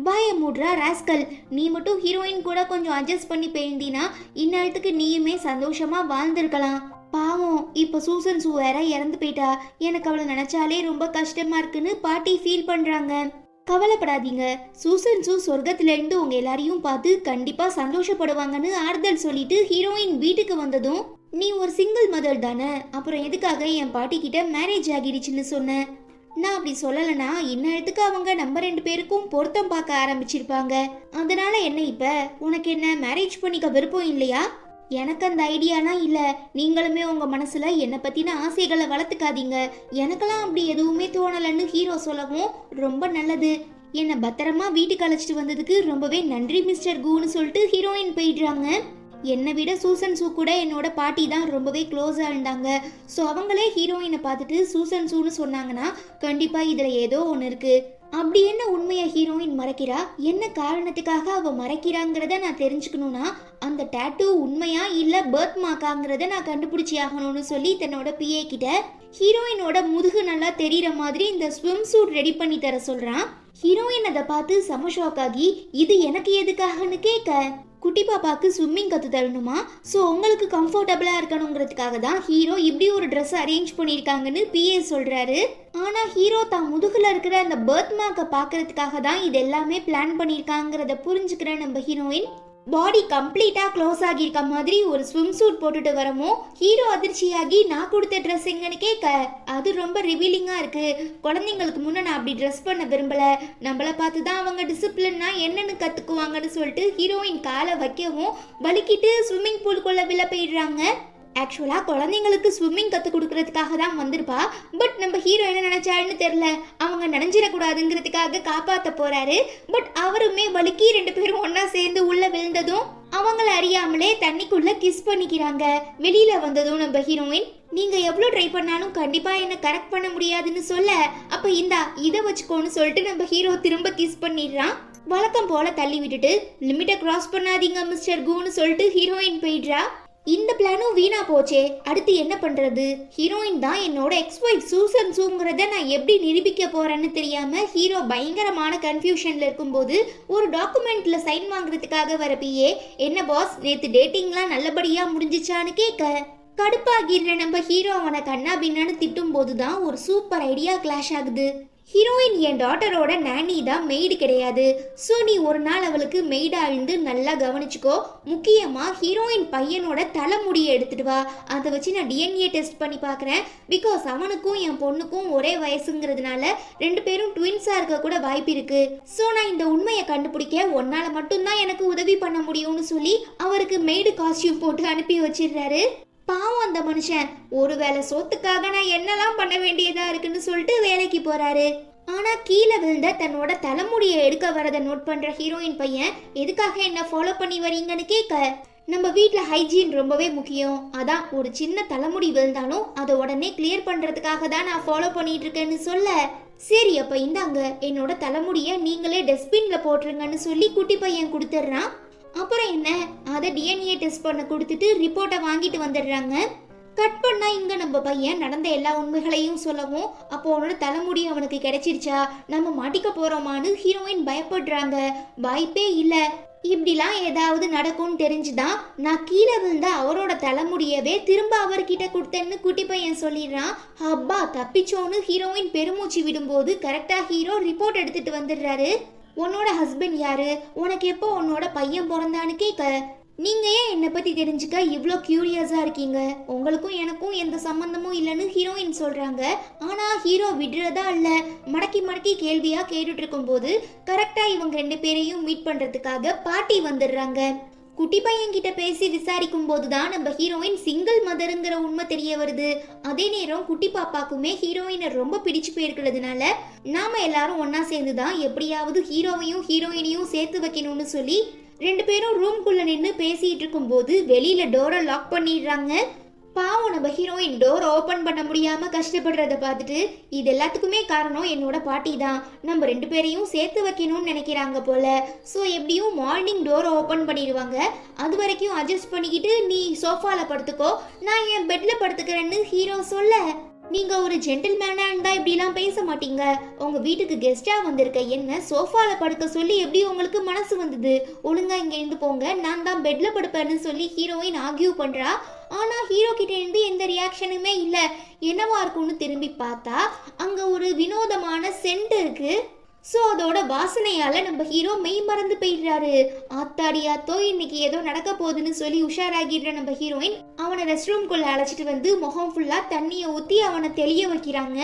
பாய மூடுறா ராஸ்கல். நீ மட்டும் ஹீரோயின் கூட கொஞ்சம் அட்ஜஸ்ட் பண்ணி போயிருந்தீனா இந்நேரத்துக்கு நீயுமே சந்தோஷமா வாழ்ந்திருக்கலாம். பாவம் இப்ப சூசன் சூ வேற இறந்து போயிட்டா, எனக்கு அவளை நினைச்சாலே ரொம்ப கஷ்டமா இருக்குன்னு பாட்டி ஃபீல் பண்றாங்க. கவலைப்படாதீங்க, சூசன் சூ சொர்க்கத்துல இருந்து உங்க எல்லாரையும் பார்த்து கண்டிப்பா சந்தோஷப்படுவாங்கன்னு ஆறுதல் சொல்லிட்டு ஹீரோயின் வீட்டுக்கு வந்ததும், நீ ஒரு சிங்கிள் மதர் தானே, அப்புறம் எதுக்காக என் பாட்டி கிட்ட மேரேஜ் ஆகிடுச்சுன்னு சொன்ன? நான் அப்படி சொல்லலைன்னா இந்நேரத்துக்கு அவங்க நம்ம 2 பேருக்கும் பொருத்தம் பார்க்க ஆரம்பிச்சிருப்பாங்க. அதனால என்ன இப்ப உனக்கு என்ன மேரேஜ் பண்ணிக்க விருப்பம் இல்லையா? எனக்கு அந்த ஐடியாலாம் இல்லை, நீங்களுமே உங்கள் மனசில் என்னை பற்றின ஆசைகளை வளர்த்துக்காதீங்க, எனக்கெல்லாம் அப்படி எதுவுமே தோணலைன்னு ஹீரோ சொல்லவும், ரொம்ப நல்லது, என்னை பத்திரமா வீட்டுக்கு அழைச்சிட்டு வந்ததுக்கு ரொம்பவே நன்றி மிஸ்டர் கூன்னு சொல்லிட்டு ஹீரோயின் போயிடுறாங்க. என்னை விட சூசன் சூ கூட என்னோட பாட்டி தான் ரொம்பவே க்ளோஸாக இருந்தாங்க. ஸோ அவங்களே ஹீரோயினை பார்த்துட்டு சூசன் சூன்னு சொன்னாங்கன்னா கண்டிப்பாக இதில் ஏதோ ஒன்று இருக்குது. அப்படி என்ன உண்மையை ஹீரோயின் மறைக்கிறா, என்ன காரணத்துக்காக அவ மறைக்கிறாங்கிறத நான் தெரிஞ்சுக்கணும்னா அந்த டேட்டூ உண்மையா இல்ல பர்த் மார்க்காங்கிறத நான் கண்டுபிடிச்சி ஆகணும்னு சொல்லி தன்னோட பிஏ கிட்ட ஹீரோயினோட முதுகு நல்லா தெரியற மாதிரி இந்த ஸ்விம் சூட் ரெடி பண்ணி தர சொல்றான். ஹீரோயின் அதை பார்த்து செம ஷாக் ஆகி, இது எனக்கு எதுக்காகன்னு கேட்க, குட்டி பாப்பாக்கு ஸ்விம்மிங் கற்று தரணுமா, ஸோ உங்களுக்கு கம்ஃபர்டபுளாக இருக்கணுங்கிறதுக்காக தான் ஹீரோ இப்படி ஒரு ட்ரெஸ் அரேஞ்ச் பண்ணியிருக்காங்கன்னு பிஏ சொல்கிறாரு. ஆனால் ஹீரோ தான் முதுகில் இருக்கிற அந்த பர்த் மார்க்கை பார்க்கறதுக்காக தான் இது எல்லாமே பிளான் பண்ணியிருக்காங்கிறத புரிஞ்சுக்கிற நம்ம ஹீரோயின், பாடி கம்ப்ளீட்டா க்ளோஸ் ஆகியிருக்க மாதிரி ஒரு ஸ்விம் சூட் போட்டுட்டு வரமோ ஹீரோ அதிர்ச்சியாகி நான் கொடுத்த ட்ரெஸ் எங்கன்னு கேட்க அது ரொம்ப ரிவீலிங்கா இருக்கு. குழந்தைங்களுக்கு முன்ன நான் அப்படி ட்ரெஸ் பண்ண விரும்பல, நம்மளை பார்த்து தான் அவங்க டிசிப்ளின்னா என்னன்னு கத்துக்குவாங்கன்னு சொல்லிட்டு ஹீரோயின் காலை வைக்கவும் வலிக்கிட்டு ஸ்விம்மிங் பூலுக்குள்ள விழ போயிடுறாங்க. ஆக்சுவலாக குழந்தைங்களுக்கு ஸ்விம்மிங் கற்றுக் கொடுக்கறதுக்காக தான் வந்திருப்பா. பட் நம்ம ஹீரோ என்ன நினைச்சாருன்னு தெரில, அவங்க நினைஞ்சிடக்கூடாதுங்கிறதுக்காக காப்பாற்ற போறாரு. பட் அவருமே வலிக்கி 2 பேரும் ஒன்னா சேர்ந்து உள்ள விழுந்ததும் அவங்கள அறியாமலே தண்ணிக்குள்ள கிஸ் பண்ணிக்கிறாங்க. வெளியில வந்ததும் நம்ம ஹீரோயின் நீங்க எவ்வளவு ட்ரை பண்ணாலும் கண்டிப்பா என்ன கரெக்ட் பண்ண முடியாதுன்னு சொல்ல, அப்ப இந்தா இதை வச்சுக்கோன்னு சொல்லிட்டு நம்ம ஹீரோ திரும்ப கிஸ் பண்ணிடுறான். வழக்கம் போல தள்ளி விட்டுட்டு லிமிட்டை கிராஸ் பண்ணாதீங்க மிஸ்டர் கூன்னு சொல்லிட்டு ஹீரோயின் போயிடுறா. இந்த பிளானும் வீணா போச்சே, அடுத்து என்ன பண்றது? ஹீரோயின் தான் என்னோட எக்ஸ்-ஒய்ஃப் சூசன் சூங்கிறத நான் எப்படி நிரூபிக்க போறேன்னு தெரியாம ஹீரோ பயங்கரமான கன்ஃபியூஷன்ல இருக்கும்போது ஒரு டாக்குமெண்ட்ல சைன் வாங்குறதுக்காக வர பிஏ என்ன பாஸ் நேத்து டேட்டிங்லாம் நல்லபடியா முடிஞ்சிச்சான்னு கேட்க கடுப்பாகிடுற நம்ம ஹீரோ அவனை கண்ணா பின்னான்னு திட்டும் போதுதான் ஒரு சூப்பர் ஐடியா கிளாஷ் ஆகுது. ஹீரோயின் என் டாட்டரோட நானி தான், மெய்டு கிடையாது. ஸோ நீ ஒரு நாள் அவளுக்கு மெய்டா இருந்து நல்லா கவனிச்சுக்கோ. முக்கியமாக ஹீரோயின் பையனோட தலைமுடியை எடுத்துட்டு வா, அதை வச்சு நான் டிஎன்ஏ டெஸ்ட் பண்ணி பார்க்குறேன். பிகாஸ் அவனுக்கும் என் பொண்ணுக்கும் ஒரே வயசுங்கிறதுனால 2 பேரும் ட்வின்ஸாக இருக்க கூட வாய்ப்பு இருக்கு. ஸோ நான் இந்த உண்மையை கண்டுபிடிக்க உன்னால் மட்டும்தான் எனக்கு உதவி பண்ண முடியும்னு சொல்லி அவருக்கு மெய்டு காஸ்டியூம் போட்டு அனுப்பி வச்சிடுறாரு. பாவம் அந்த மனுஷன், ஒருவேளை சோத்துக்காக நான் என்னெல்லாம் பண்ண வேண்டியதா இருக்குன்னு சொல்லிட்டு வேலைக்கு போறாரு. ஆனா கீழே விழுந்த தன்னோட தலைமுடியை எடுக்க வரதை நோட் பண்ற ஹீரோயின் பையன் எதுக்காக என்ன ஃபாலோ பண்ணி வரீங்கன்னு கேட்க நம்ம வீட்டில் ஹைஜீன் ரொம்பவே முக்கியம், அதான் ஒரு சின்ன தலைமுடி விழுந்தாலும் அதை உடனே கிளியர் பண்றதுக்காக தான் நான் ஃபாலோ பண்ணிட்டு இருக்கேன்னு சொல்ல, சரி அப்ப இந்தாங்க என்னோட தலைமுடியை நீங்களே டஸ்ட்பின்ல போட்டுருங்கன்னு சொல்லி குட்டி பையன் கொடுத்துட்றான். அப்புறம் என்ன, அதை டிஎன்ஏ டெஸ்ட் பண்ண கொடுத்துட்டு ரிப்போர்ட்டை வாங்கிட்டு வந்துடுறாங்க. கட் பண்ணா இங்க நம்ம பையன் நடந்த எல்லா உண்மைகளையும் சொல்லவும், அப்போ அவனோட தலைமுடி அவனுக்கு கிடைச்சிருச்சா, நம்ம மாட்டிக்க போறோமான்னு ஹீரோயின் பயப்படுறாங்க. வாய்ப்பே இல்ல, இப்படிலாம் ஏதாவது நடக்கும்னு தெரிஞ்சுதான் நான் கீழே விழுந்த அவரோட தலைமுடியவே திரும்ப அவர்கிட்ட கொடுத்தேன்னு குட்டி பையன் சொல்லிடுறான். அப்பா தப்பிச்சோன்னு ஹீரோயின் பெருமூச்சு விடும்போது கரெக்டா ஹீரோ ரிப்போர்ட் எடுத்துட்டு வந்துடுறாரு. உன்னோட ஹஸ்பண்ட் யாரு, உனக்கு எப்போ உன்னோட பையன் பிறந்தான்னு கேட்க நீங்க ஏன் என்னை பத்தி தெரிஞ்சுக்க இவ்வளோ கியூரியஸா இருக்கீங்க, உங்களுக்கும் எனக்கும் எந்த சம்பந்தமும் இல்லைன்னு ஹீரோயின் சொல்றாங்க. ஆனா ஹீரோ விடுறதா இல்ல, மடக்கி மடக்கி கேள்வியா கேட்டுட்டு இருக்கும் போது கரெக்டா இவங்க 2 பேரையும் மீட் பண்றதுக்காக பாட்டி வந்துடுறாங்க. குட்டி பையன் கிட்ட பேசி விசாரிக்கும் போதுதான் நம்ம ஹீரோயின் சிங்கிள் மதருங்கிற உண்மை தெரிய வருது. அதே நேரம் குட்டி பாப்பாக்குமே ஹீரோயினை ரொம்ப பிடிச்சு போயிருக்கிறதுனால நாம எல்லாரும் ஒன்னா சேர்ந்துதான் எப்படியாவது ஹீரோவையும் ஹீரோயினையும் சேர்த்து வைக்கணும்னு சொல்லி 2 பேரும் ரூம்குள்ள நின்று பேசிட்டு இருக்கும் போது வெளியில டோரை லாக் பண்ணிடுறாங்க. பாவம் நம்ம ஹீரோயின் டோர் ஓப்பன் பண்ண முடியாம கஷ்டப்படுறத பார்த்துட்டு இது எல்லாத்துக்குமே காரணம் என்னோட பாட்டி தான், நம்ம 2 பேரையும் சேர்த்து வைக்கணும்னு நினைக்கிறாங்க போல. ஸோ எப்படியும் மார்னிங் டோரை ஓப்பன் பண்ணிடுவாங்க. அது வரைக்கும் அட்ஜஸ்ட் பண்ணிக்கிட்டு நீ சோஃபால படுத்துக்கோ, நான் என் பெட்ல படுத்துக்கிறேன்னு ஹீரோ சொல்ல, நீங்க ஒரு ஜென்டில்மேனா இருந்தா இப்படிலாம் பேச மாட்டீங்க, உங்க வீட்டுக்கு கெஸ்டா வந்திருக்க என்ன சோஃபால படுக்க சொல்லி எப்படி உங்களுக்கு மனசு வந்தது, ஒழுங்கா இங்க இருந்து போங்க, நான் தான் பெட்ல படுப்பேன்னு சொல்லி ஹீரோயின் ஆர்கியூ பண்றா. ஆனா ஹீரோ கிட்ட இருந்து எந்த ரியாக்ஷனுமே இல்ல. என்னவா இருக்கும்னு திரும்பி பார்த்தா அங்க ஒரு வினோதமான சென்ட் இருக்கு. ஸோ அதோட வாசனையால நம்ம ஹீரோ மெய் மறந்து போயிடுறாரு. ஆத்தாடியாத்தோ இன்னைக்கு ஏதோ நடக்க போகுதுன்னு சொல்லி உஷாராகிடுற நம்ம ஹீரோயின் அவனை ரெஸ்ட் ரூம்குள்ள அழைச்சிட்டு வந்து முகம் ஃபுல்லா தண்ணியை ஊத்தி அவனை தெளிய வைக்கிறாங்க.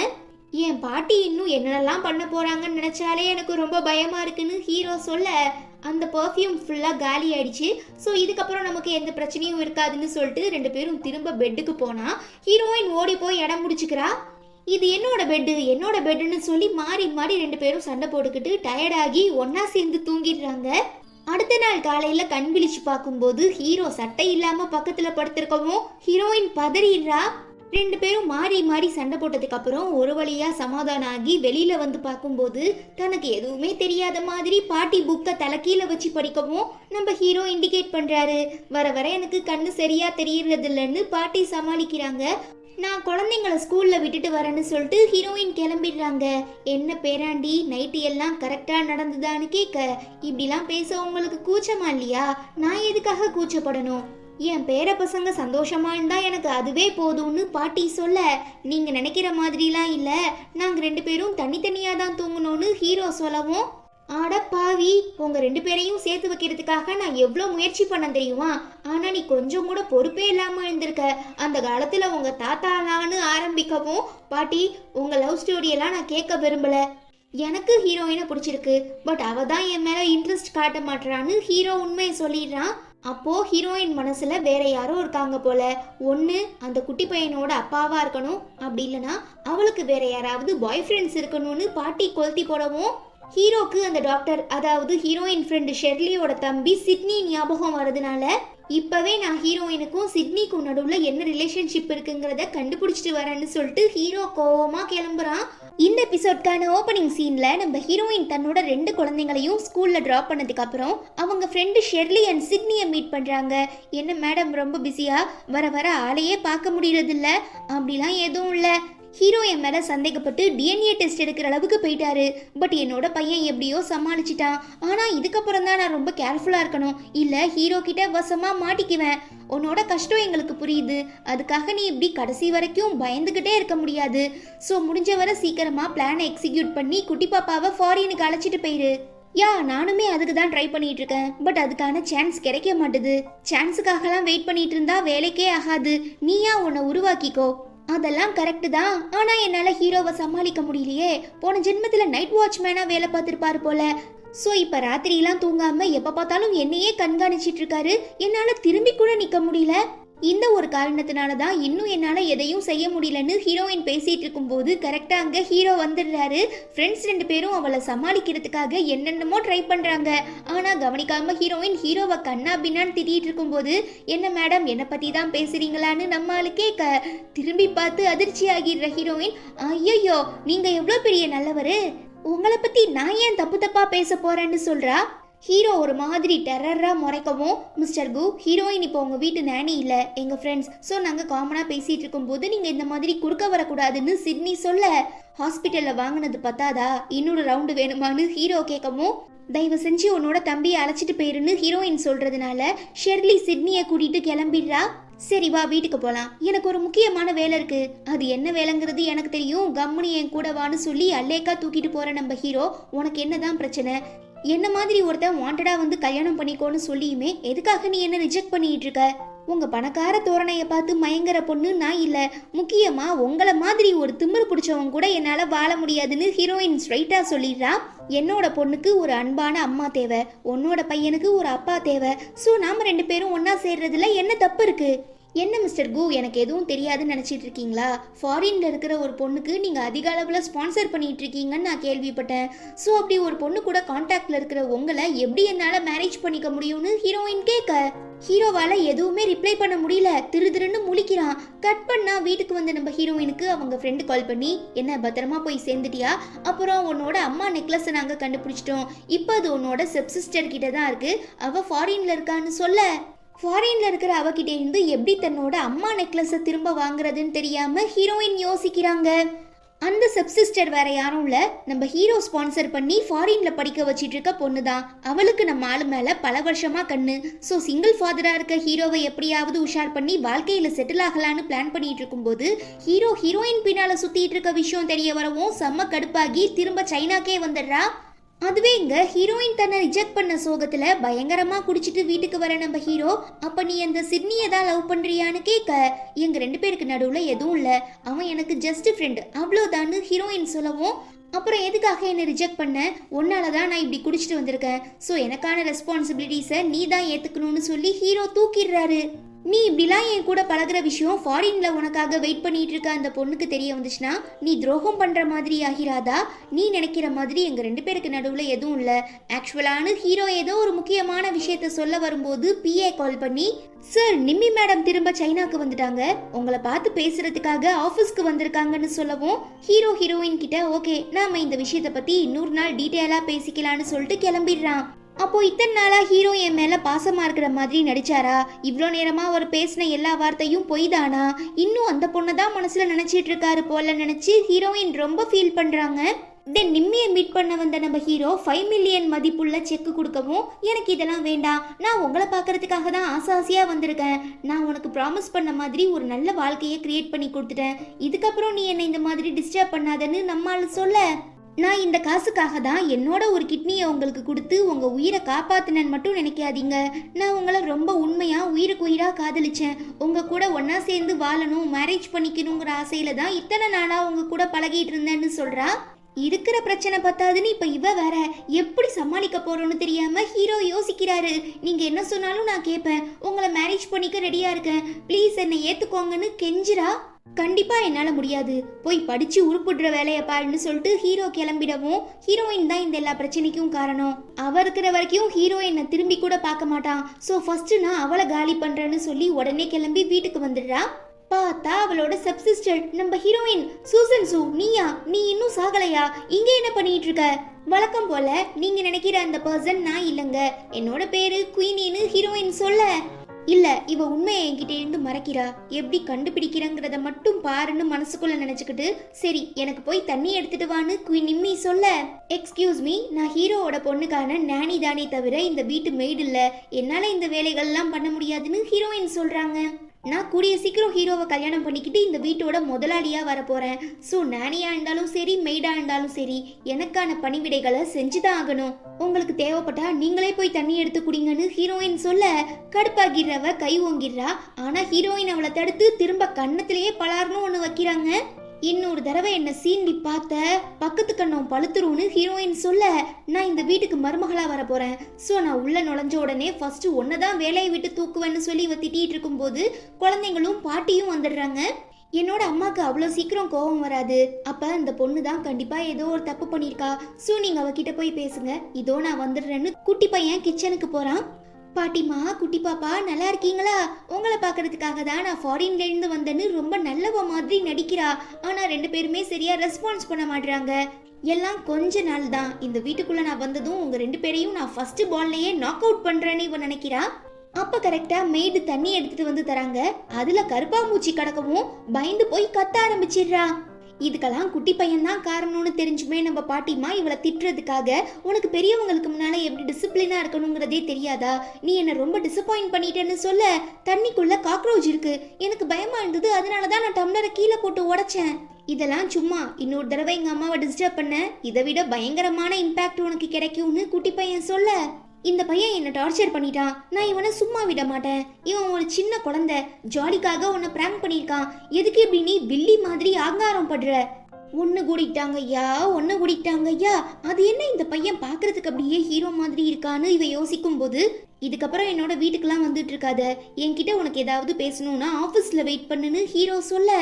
என் பாட்டி இன்னும் என்னெல்லாம் பண்ண போறாங்கன்னு நினைச்சாலே எனக்கு ரொம்ப பயமா இருக்குன்னு ஹீரோ சொல்ல, அந்த பர்ஃப்யூம் ஃபுல்லா காலி ஆயிடுச்சு. ஸோ இதுக்கப்புறம் நமக்கு எந்த பிரச்சனையும் இருக்காதுன்னு சொல்லிட்டு 2 பேரும் திரும்ப பெட்டுக்கு போனா ஹீரோயின் ஓடி போய் இடம் முடிச்சுக்கிறா. இது என்னோட பெட்டுன்னு சொல்லி மாறி மாறி 2 பேரும் சண்டை போட்டுக்கிட்டு டயர்டாகி ஒன்னா சேர்ந்து தூங்கிடுறாங்க. அடுத்த நாள் காலையில கண் விழிச்சு பார்க்கும்போது ஹீரோ சட்டை இல்லாம பக்கத்துல படுத்திருக்கவும் ஹீரோயின் பதறிடுறா. 2 பேரும் மாறி மாறி சண்டை போட்டதுக்கு அப்புறம் ஒரு வழியா சமாதானம் ஆகி வெளியில வந்து பார்க்கும்போது தனக்கு எதுவுமே தெரியாத மாதிரி பாட்டி புக்கை தலைக்கீழ வச்சு படிக்கவும் நம்ம ஹீரோ இண்டிகேட் பண்றாரு. வர வர எனக்கு கண்ணு சரியா தெரியறது இல்லைன்னு பாட்டி சமாளிக்கிறாங்க. நான் குழந்தைங்களை ஸ்கூல்ல விட்டுட்டு வரேன்னு சொல்லிட்டு ஹீரோயின் கிளம்பிடுறாங்க. என்ன பேராண்டி நைட்டு எல்லாம் கரெக்டா நடந்துதான்னு கேட்க, இப்படிலாம் பேச உங்களுக்கு கூச்சமா இல்லையா, நான் எதுக்காக கூச்சப்படணும், என் பேர பசங்க சந்தோஷமா இருந்தா எனக்கு அதுவே போதும்னு பாட்டி சொல்ல, நீங்க நினைக்கிற மாதிரிலாம் இல்ல, நாங்க 2 பேரும் தனித்தனியா தான் தூங்கணும்னு ஹீரோ சொல்லவும், ஆட பாவி, உங்க ரெண்டு பேரையும் சேர்த்து வைக்கிறதுக்காக நான் எவ்வளோ முயற்சி பண்ண தெரியுமா? ஆனா நீ கொஞ்சம் கூட பொறுப்பே இல்லாம இருந்திருக்க. அந்த காலத்துல உங்க தாத்தாலான்னு ஆரம்பிக்கவும் பாட்டி, உங்க லவ் ஸ்டோரியெல்லாம் நான் கேட்க விரும்பல. எனக்கு ஹீரோயினை பிடிச்சிருக்கு, பட் அவ தான் என் மேல இன்ட்ரெஸ்ட் காட்ட மாட்டான்னு ஹீரோ உண்மையை சொல்லிடுறான். அப்போ ஹீரோயின் மனசுல வேற யாரோ இருக்காங்க போல. ஒன்று அந்த குட்டி பையனோட அப்பாவா இருக்கணும், அப்படி இல்லைன்னா அவளுக்கு வேற யாராவது பாய் ஃப்ரெண்ட்ஸ் இருக்கணும்னு பாட்டி கொளுத்தி போடவும் ஹீரோக்கு அந்த டாக்டர், அதாவது ஹீரோயின் ஃப்ரெண்டு ஷெர்லியோட தம்பி சிட்னி ஞாபகம் வரதுனால இப்பவே நான் ஹீரோயினுக்கும் சிட்னிக்கும் நடுவில் என்ன ரிலேஷன்ஷிப் இருக்குங்கிறத கண்டுபிடிச்சிட்டு வரேன்னு சொல்லிட்டு ஹீரோ கோவமா கிளம்புறான். இந்த எபிசோட்கான ஓப்பனிங் சீன்ல நம்ம ஹீரோயின் தன்னோட 2 குழந்தைங்களையும் ஸ்கூல்ல டிராப் பண்ணதுக்கு அப்புறம் அவங்க ஃப்ரெண்டு ஷெர்லி அண்ட் சிட்னியை மீட் பண்றாங்க. என்ன மேடம் ரொம்ப பிஸியா, வர வர ஆளையே பார்க்க முடியறது இல்ல? அப்படிலாம் எதுவும் இல்லை. ஹீரோ என் மேலே சந்தேகப்பட்டு டிஎன்ஏ டெஸ்ட் எடுக்கிற அளவுக்கு போயிட்டாரு. பட் என்னோட பையன் எப்படியோ சமாளிச்சிட்டான். ஆனால் இதுக்கப்புறம் தான் நான் ரொம்ப கேர்ஃபுல்லாக இருக்கணும், இல்லை ஹீரோ கிட்ட வசமாக மாட்டிக்குவேன். உன்னோட கஷ்டம் எங்களுக்கு புரியுது, அதுக்காக நீ இப்படி கடைசி வரைக்கும் பயந்துக்கிட்டே இருக்க முடியாது. ஸோ முடிஞ்ச வரை சீக்கிரமாக பிளானை எக்ஸிக்யூட் பண்ணி குட்டி பாப்பாவை ஃபாரினுக்கு அழைச்சிட்டு போயிரு. நானுமே அதுக்கு தான் ட்ரை பண்ணிட்டு இருக்கேன், பட் அதுக்கான சான்ஸ் கிடைக்க மாட்டுது. சான்ஸுக்காகலாம் வெயிட் பண்ணிட்டு இருந்தா வேலைக்கே ஆகாது. நீயா உன்னை உருவாக்கிக்கோ. அதெல்லாம் கரெக்டு தான், ஆனால் என்னால் ஹீரோவை சமாளிக்க முடியலையே. போன ஜென்மத்தில் நைட் வாட்ச்மேனாக வேலை பார்த்துருப்பாரு போல. ஸோ இப்போ ராத்திரிலாம் தூங்காமல் எப்போ பார்த்தாலும் என்னையே கண்காணிச்சிட்டு இருக்காரு. என்னால் திரும்பி கூட நிற்க முடியல. இந்த ஒரு காரணத்தினால தான் இன்னும் என்னால் எதையும் செய்ய முடியலன்னு ஹீரோயின் பேசிகிட்டு இருக்கும்போது கரெக்டாக அங்கே ஹீரோ வந்துடுறாரு. ஃப்ரெண்ட்ஸ் 2 பேரும் அவளை சமாளிக்கிறதுக்காக என்னென்னமோ ட்ரை பண்ணுறாங்க. ஆனால் கவனிக்காமல் ஹீரோயின் ஹீரோவை கண்ணா பின்னான்னு திட்டிகிட்டு இருக்கும்போது, என்ன மேடம் என்னை பற்றி தான் பேசுகிறீங்களான்னு நம்மளால கேட்க, திரும்பி பார்த்து அதிர்ச்சி ஆகிடுற ஹீரோயின், ஐயோ நீங்கள் எவ்வளோ பெரிய நல்லவர், உங்களை பற்றி நான் ஏன் தப்பு தப்பாக பேச போகிறேன்னு சொல்கிறா. ஹீரோ ஒரு மாதிரி டெரரா முறைக்கவும், மிஸ்டர் கு, ஹீரோயின் இப்போ உங்கள் வீட்டு நேனி இல்லை, எங்கள் ஃப்ரெண்ட்ஸ். ஸோ நாங்கள் காமனாக பேசிகிட்டு இருக்கும்போது நீங்கள் இந்த மாதிரி குறுக்க வரக்கூடாதுன்னு சிட்னி சொல்ல, ஹாஸ்பிட்டலில் வாங்கினது பத்தாதா, இன்னொரு ரவுண்டு வேணுமான்னு ஹீரோ கேட்கவும், தயவு செஞ்சு உன்னோட தம்பியை அழைச்சிட்டு போயிருன்னு ஹீரோயின் சொல்கிறதுனால ஷெர்லி சிட்னியை கூட்டிகிட்டு கிளம்பிடுறா. சரி வா வீட்டுக்கு போகலாம், எனக்கு ஒரு முக்கியமான வேலை இருக்கு. அது என்ன வேலைங்கிறது எனக்கு தெரியும், கம்முனி என் கூட வான்னு சொல்லி அல்லேக்கா தூக்கிட்டு போகிற நம்ம ஹீரோ, உனக்கு என்னதான் பிரச்சனை? என்ன மாதிரி ஒருத்தன் வாண்டடா வந்து கல்யாணம் பண்ணிக்கோன்னு சொல்லியுமே எதுக்காக நீ என்ன ரிஜெக்ட் பண்ணிட்டு இருக்க? உங்க பணக்கார தோரணைய பார்த்து மயங்குற பொண்ணு நான் இல்ல. முக்கியமா உங்களை மாதிரி ஒரு திமிரு பிடிச்சவங்க கூட என்னால வாழ முடியாதுன்னு ஹீரோயின் ஸ்ட்ரைட்டா சொல்லிடுறா. என்னோட பொண்ணுக்கு ஒரு அன்பான அம்மா தேவை, உன்னோட பையனுக்கு ஒரு அப்பா தேவை. ஸோ நாம 2 பேரும் ஒன்னா சேர்றதுல என்ன தப்பு இருக்கு? என்ன மிஸ்டர் கு, எனக்கு எதுவும் தெரியாதுன்னு நினச்சிட்டு இருக்கீங்களா? ஃபாரின்ல இருக்கிற ஒரு பொண்ணுக்கு நீங்கள் அதிக அளவில் ஸ்பான்சர் பண்ணிட்டு இருக்கீங்கன்னு நான் கேள்விப்பட்டேன். ஸோ அப்படி ஒரு பொண்ணு கூட கான்டாக்டில் இருக்கிற உங்களை எப்படி என்னால் மேரேஜ் பண்ணிக்க முடியும்னு ஹீரோயின் கேட்க, ஹீரோவால் எதுவுமே ரிப்ளை பண்ண முடியல. திருன்னு முழிக்கிறான். கட் பண்ணா வீட்டுக்கு வந்து நம்ம ஹீரோயினுக்கு அவங்க ஃப்ரெண்டு கால் பண்ணி, என்ன பத்திரமா போய் சேர்ந்துட்டியா? அப்புறம் உன்னோட அம்மா நெக்லஸை நாங்கள் கண்டுபிடிச்சிட்டோம், இப்போ அது உன்னோட செப்சிஸ்டர் கிட்ட தான் இருக்கு, அவள் ஃபாரின்ல இருக்கான்னு சொல்ல, ஃபாரின்ல இருக்கிற அவகிட்ட இருந்து எப்படி தன்னோட அம்மா நெக்லஸை திரும்ப வாங்குறதுன்னு தெரியாம ஹீரோயின் யோசிக்கிறாங்க. அந்த சப்சிஸ்டர் வேற யாரும் இல்ல, நம்ம ஹீரோ ஸ்பான்சர் பண்ணி ஃபாரின்ல படிக்க வச்சிட்டு இருக்க பொண்ணு தான். அவளுக்கு நம்ம ஆளு மேல பல வருஷமா கண்ணு. ஸோ சிங்கிள் ஃபாதரா இருக்க ஹீரோவை எப்படியாவது உஷார் பண்ணி வாழ்க்கையில செட்டில் ஆகலான்னு பிளான் பண்ணிட்டு இருக்கும்போது ஹீரோயின் பின்னால சுத்திட்டு இருக்க விஷயம் தெரிய வரவும் செம்ம கடுப்பாகி திரும்ப சைனாக்கே வந்துடுறா. அதுவே இங்க ஹீரோயின் தன்னை ரிஜெக்ட் பண்ண சோகத்துல பயங்கரமா குடிச்சிட்டு வீட்டுக்கு வர நம்ம ஹீரோ, அப்ப நீ அந்த சிட்னியை தான் லவ் பண்றியான்னு கேட்க, எங்க 2 பேருக்கு நடுவுல எதுவும் இல்ல, அவன் எனக்கு ஜஸ்ட் ஃப்ரெண்ட் அவ்வளோதான்னு ஹீரோயின் சொல்லவும், அப்புறம் எதுக்காக என்னை ரிஜெக்ட் பண்ண? உன்னால தான் நான் இப்படி குடிச்சிட்டு வந்திருக்கேன். ஸோ எனக்கான ரெஸ்பான்சிபிலிட்டிஸை நீ தான் ஏத்துக்கணும்னு சொல்லி ஹீரோ தூக்கிடுறாரு. நீ இப்படிலாம் என் கூட பழகிற விஷயம் ஃபாரின்ல உனக்காக வெயிட் பண்ணிட்டு இருக்க அந்த பொண்ணுக்கு தெரிய வந்துச்சுன்னா நீ துரோகம் பண்ற மாதிரி ஆகிறாதா? நீ நினைக்கிற மாதிரி எங்க 2 பேருக்கு நடுவுல எதுவும் இல்ல. ஆக்சுவலான ஹீரோ ஏதோ ஒரு முக்கியமான விஷயத்த சொல்ல வரும்போது பிஏ கால் பண்ணி, சார் நிம்மி மேடம் திரும்ப சைனாக்கு வந்துட்டாங்க, உங்களை பார்த்து பேசுறதுக்காக ஆஃபீஸ்க்கு வந்திருக்காங்கன்னு சொல்லவும் ஹீரோயின் கிட்ட ஓகே நாம இந்த விஷயத்தை பத்தி இன்னொரு நாள் டீட்டெயிலா பேசிக்கலான்னு சொல்லிட்டு கிளம்பிடுறான். அப்போ இத்தனை நாளா ஹீரோ என் மேல பாசமா இருக்கிற மாதிரி நடிச்சாரா? இவ்வளோ நேரமா அவர் பேசின எல்லா வார்த்தையும் பொய் தானா? இன்னும் அந்த பொண்ணை தான் மனசுல நினைச்சிட்டு இருக்காரு போல நினைச்சு ஹீரோயின் ரொம்ப ஃபீல் பண்றாங்க. தென் நிம்மியை மீட் பண்ண வந்த நம்ம ஹீரோ 5 மில்லியன் மதிப்புள்ள செக் கொடுக்கவும், எனக்கு இதெல்லாம் வேண்டாம், நான் உங்களை பார்க்கறதுக்காக தான் ஆசையா வந்திருக்கேன், நான் உனக்கு ப்ராமிஸ் பண்ண மாதிரி ஒரு நல்ல வாழ்க்கையை கிரியேட் பண்ணி கொடுத்துட்டேன், இதுக்கப்புறம் நீ என்னை இந்த மாதிரி டிஸ்டர்ப் பண்ணாதன்னு நம்மால சொல்ல, நான் இந்த காசுக்காக தான் என்னோட ஒரு கிட்னியை உங்களுக்கு கொடுத்து உங்க உயிரை காப்பாத்தினேன்னு மட்டும் நினைக்காதீங்க. நான் உங்களை ரொம்ப உண்மையா உயிருக்கு உயிரா காதலிச்சேன். உங்க கூட ஒன்னா சேர்ந்து வாழணும், மேரேஜ் பண்ணிக்கணுங்கிற ஆசையில தான் இத்தனை நாளா உங்க கூட பழகிட்டு இருந்தேன்னு சொல்றா. இருக்கிற பிரச்சனை பத்தாதுன்னு இப்ப இவ வேற எப்படி சமாளிக்க போறோம்னு தெரியாம ஹீரோ யோசிக்கிறாரு. நீங்க என்ன சொன்னாலும் நான் கேட்பேன், உங்களை மேரேஜ் பண்ணிக்க ரெடியா இருக்கேன், ப்ளீஸ் என்னை ஏத்துக்கோங்கன்னு கெஞ்சிரா. கண்டிப்பா என்னால முடியாது, போய் படிச்சு உருப்பிடுற வேலையை பாருன்னு சொல்லிட்டு ஹீரோ கிளம்பிடவும் ஹீரோயின் தான் இந்த எல்லா பிரச்சனைக்கும் காரணம். அவ இருக்கிற வரைக்கும் ஹீரோயினை திரும்பி கூட பார்க்க மாட்டான். ஸோ ஃபர்ஸ்ட் நான் அவளை காலி பண்றேன்னு சொல்லி உடனே கிளம்பி வீட்டுக்கு வந்துடுறா. பார்த்தா அவளோட சப்சிஸ்டர் நம்ம ஹீரோயின் சூசன் சூ. நீ இன்னும் சாகலையா? இங்க என்ன பண்ணிட்டு இருக்க? வழக்கம் போல நீங்க நினைக்கிற அந்த பர்சன் நான் இல்லைங்க, என்னோட பேரு குயினின்னு ஹீரோயின் சொல்ல. இல்ல, இவ உண்மையை என்கிட்ட இருந்து மறைக்கிறா, எப்படி கண்டுபிடிக்கிறங்கிறத மட்டும் பாருன்னு மனசுக்குள்ள நினைச்சுக்கிட்டு சரி எனக்கு போய் தண்ணி எடுத்துட்டு வான்னு குயின் நிம்மி சொல்ல. எக்ஸ்கியூஸ் மீ, நான் ஹீரோவோட பொண்ணுக்கான நானி தானே தவிர இந்த வீட்டு மெய்டு இல்ல, என்னால இந்த வேலைகள்லாம் பண்ண முடியாதுன்னு ஹீரோயின் சொல்றாங்க. நான் கூடிய சீக்கிரம் ஹீரோவை கல்யாணம் பண்ணிக்கிட்டு இந்த வீட்டோட முதலாளியா வரப்போறேன். ஸோ நானியா இருந்தாலும் சரி, மெய்டா இருந்தாலும் சரி, எனக்கான பணிவிடைகளை செஞ்சுதான் ஆகணும். உங்களுக்கு தேவைப்பட்டா நீங்களே போய் தண்ணி எடுத்து குடிங்கன்னு ஹீரோயின் சொல்ல கடுப்பாகிறவ கை ஓங்கிடுறா. ஆனா ஹீரோயின் அவளை தடுத்து திரும்ப கண்ணத்திலேயே பலார்னு ஒண்ணு வைக்கிறாங்க. இன்னொரு தடவை என்ன சீண்டி பார்த்த பக்கத்து கண்ணம் பழுத்துருன்னு ஹீரோயின் சொல்ல நான் இந்த வீட்டுக்கு மருமகளா வர போறேன். ஸோ நான் உள்ள நுழைஞ்ச உடனே ஃபர்ஸ்ட் ஒன்னதான் வேலையை விட்டு தூக்குவேன்னு சொல்லி இவ திட்டிட்டு இருக்கும் போது குழந்தைங்களும் பாட்டியும் வந்துடுறாங்க. என்னோட அம்மாக்கு அவ்வளோ சீக்கிரம் கோபம் வராது. அப்ப அந்த பொண்ணு தான் கண்டிப்பா ஏதோ ஒரு தப்பு பண்ணிருக்கா. ஸோ நீங்க அவகிட்ட போய் பேசுங்க, இதோ நான் வந்துடுறேன்னு குட்டி பையன் கிச்சனுக்கு போறான். பாட்டிமா, குட்டி பாப்பா நல்லா இருக்கீங்களா? உங்களை பார்க்கறதுக்காக தான் நான் ஃபாரின்ல இருந்து வந்தேன்னு ரொம்ப நல்லவ மாதிரி நடிக்கிறா. ஆனா ரெண்டு பேருமே சரியா ரெஸ்பான்ஸ் பண்ண மாட்டாங்க. எல்லாம் கொஞ்ச நாள் தான். இந்த வீட்டுக்குள்ள நான் வந்ததும் உங்க ரெண்டு பேரையும் நான் ஃபர்ஸ்ட் பால்லையே நாக் அவுட் பண்றேன்னு இவ நினைக்கிறா. அப்ப கரெக்டா மெய்டு தண்ணி எடுத்துட்டு வந்து தராங்க. அதுல கருப்பாம்பூச்சி கிடக்கவும் பயந்து போய் கத்த ஆரம்பிச்சிடுறா. இதுக்கெல்லாம் குட்டி பையன் தான் காரணம்னு தெரிஞ்சுமே நம்ம பாட்டிமா இவளை திட்டுறதுக்காக உனக்கு பெரியவங்களுக்கு முன்னால எப்படி டிசிப்ளினா இருக்கணுங்கிறதே தெரியாதா, நீ என்ன ரொம்ப டிசப்பாயிண்ட் பண்ணிட்டேன்னு சொல்ல தண்ணிக்குள்ள காக்ரோச் இருக்கு, எனக்கு பயமா இருந்தது, அதனாலதான் நான் டம்ளரை கீழே போட்டு உடைச்சேன். இதெல்லாம் சும்மா, இன்னொரு தடவை எங்க அம்மாவை டிஸ்டர்ப் பண்ண இதை விட பயங்கரமான இம்பாக்ட் உனக்கு கிடைக்கும்னு குட்டி பையன் சொல்ல இந்த பையன் என்ன டார்ச்சர் பண்ணிட்டான், நான் இவனை சும்மா விட மாட்டேன், இவன் ஒரு சின்ன குழந்தை, ஜாலிக்காக உன்னை பிராங்க் பண்ணியிருக்கான், எதுக்கு இப்படி நீ வில்லி மாதிரி ஆங்காரம் படுற? ஒன்று கூடிட்டாங்க ஐயா. அது என்ன இந்த பையன் பார்க்கறதுக்கு அப்படியே ஹீரோ மாதிரி இருக்கான்னு இவ யோசிக்கும் போது இதுக்கப்புறம் என்னோட வீட்டுக்கெல்லாம் வந்துட்டு இருக்காத, என்கிட்ட உனக்கு ஏதாவது பேசணும்னா ஆஃபீஸ்ல வெயிட் பண்ணுன்னு ஹீரோ சொல்ல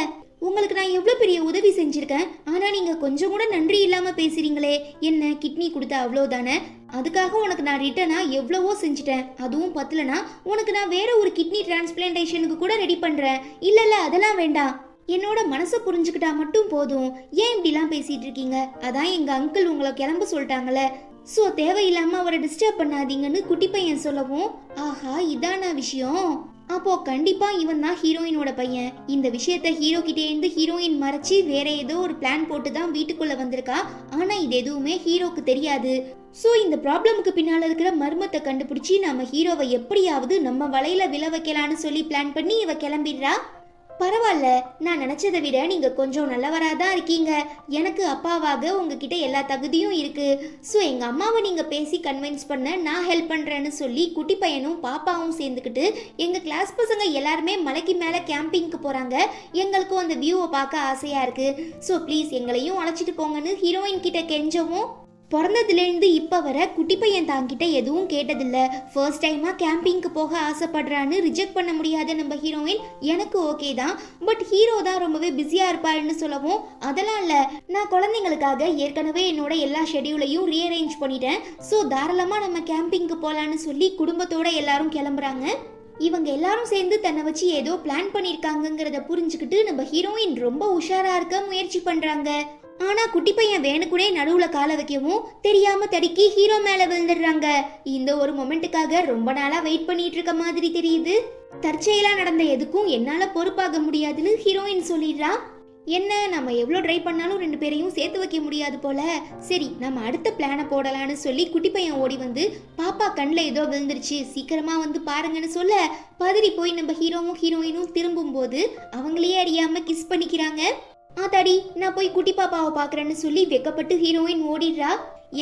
உங்களுக்கு நான் எவ்வளோ பெரிய உதவி செஞ்சிருக்கேன், ஆனா நீங்க கொஞ்சம் கூட நன்றி இல்லாம பேசுறீங்களே, என்ன கிட்னி கொடுத்த அவ்வளோதானே, அதுக்காக உனக்கு நான் ரிட்டனா எவ்வளவோ செஞ்சுட்டேன், அதுவும் பத்தலனா உனக்கு நான் வேற ஒரு கிட்னி டிரான்ஸ்பிளான்டேஷனுக்கு கூட ரெடி பண்றேன். இல்ல அதெல்லாம் வேண்டாம், என்னோட மனசை புரிஞ்சுக்கிட்டா மட்டும் போதும், ஏன் இப்படிலாம் பேசிட்டு இருக்கீங்க, அதான் எங்க அங்கிள் உங்களை கிளம்ப சொல்லிட்டாங்களே, ஸோ தேவையில்லாம அவரை டிஸ்டர்ப் பண்ணாதீங்கன்னு குட்டி பையன் சொல்லவும் ஆஹா இதானா விஷயம், அப்போ கண்டிப்பா இவன் தான் ஹீரோயினோட பையன். இந்த விஷயத்த ஹீரோ கிட்டே இருந்து ஹீரோயின் மறைச்சு வேற ஏதோ ஒரு பிளான் போட்டு தான் வீட்டுக்குள்ள வந்திருக்கா. ஆனா இது எதுவுமே ஹீரோக்கு தெரியாது. சோ இந்த ப்ராப்ளமுக்கு பின்னால இருக்கிற மர்மத்தை கண்டுபிடிச்சி நம்ம ஹீரோவை எப்படியாவது நம்ம வலையில விழ வைக்கலான்னு சொல்லி பிளான் பண்ணி இவ கிளம்பிடுறா. பரவாயில்ல, நான் நினைச்சதை விட நீங்க கொஞ்சம் நல்லவராதான் இருக்கீங்க, எனக்கு அப்பாவாக உங்ககிட்ட எல்லா தகுதியும் இருக்கு, ஸோ எங்க அம்மாவை நீங்க பேசி கன்வின்ஸ் பண்ண நான் ஹெல்ப் பண்றேன்னு சொல்லி குட்டி பையனும் பாப்பாவும் சேர்ந்துக்கிட்டு எங்க கிளாஸ் பசங்க எல்லாருமே மலைக்கு மேல கேம்பிங்க்கு போறாங்க, எங்களுக்கும் அந்த வியூவை பார்க்க ஆசையா இருக்கு, ஸோ ப்ளீஸ் எங்களையும் அழைச்சிட்டு போங்கன்னு ஹீரோயின் கிட்ட கெஞ்சவும் பிறந்ததுலேருந்து இப்போ வர குட்டி பையன் தாங்கிட்ட எதுவும் கேட்டதில்ல, ஃபர்ஸ்ட் டைமாக கேம்பிங்க்கு போக ஆசைப்படுறான்னு ரிஜெக்ட் பண்ண முடியாத நம்ம ஹீரோயின் எனக்கு ஓகே தான், பட் ஹீரோ தான் ரொம்பவே பிஸியாக இருப்பாருன்னு சொல்லவும் அதெல்லாம் இல்லை, நான் குழந்தைங்களுக்காக ஏற்கனவே என்னோட எல்லா ஷெடியூலையும் ரீஅரேஞ்ச் பண்ணிட்டேன், ஸோ தாராளமாக நம்ம கேம்பிங்க்கு போகலான்னு சொல்லி குடும்பத்தோட எல்லாரும் கிளம்புறாங்க. இவங்க எல்லாரும் சேர்ந்து தன்னை வச்சு ஏதோ பிளான் பண்ணியிருக்காங்கங்கிறத புரிஞ்சுக்கிட்டு நம்ம ஹீரோயின் ரொம்ப உஷாரா இருக்க முயற்சி பண்றாங்க. ஆனா குட்டி பையன் வேணுக்குனே நடுவுல கால வைக்கவும் தெரியாம தடுக்கி ஹீரோ மேல விழுந்துடுறாங்க. இந்த ஒரு மொமெண்ட்டுக்காக ரொம்ப நாளா வெயிட் பண்ணிட்டு இருக்க மாதிரி தெரியுது. தற்செயலா நடந்த எதுக்கும் என்னால பொறுப்பாக முடியாதுன்னு ஹீரோயின் சொல்லிடுறா. என்ன, நம்ம எவ்வளோ ட்ரை பண்ணாலும் ரெண்டு பேரையும் சேர்த்து வைக்க முடியாது போல, சரி நம்ம அடுத்த பிளானை போடலான்னு சொல்லி குட்டி பையன் ஓடி வந்து பாப்பா கண்ணில் ஏதோ விழுந்துருச்சு சீக்கிரமா வந்து பாருங்கன்னு சொல்ல பதறி போய் நம்ம ஹீரோவும் ஹீரோயினும் திரும்பும் போது அவங்களையே அறியாம கிஸ் பண்ணிக்கிறாங்க. ஆத்தாடி நான் போய் குட்டி பாப்பாவை பாக்குறேன்னு சொல்லி வெக்கப்பட்டு ஹீரோயின் ஓடிடுறா.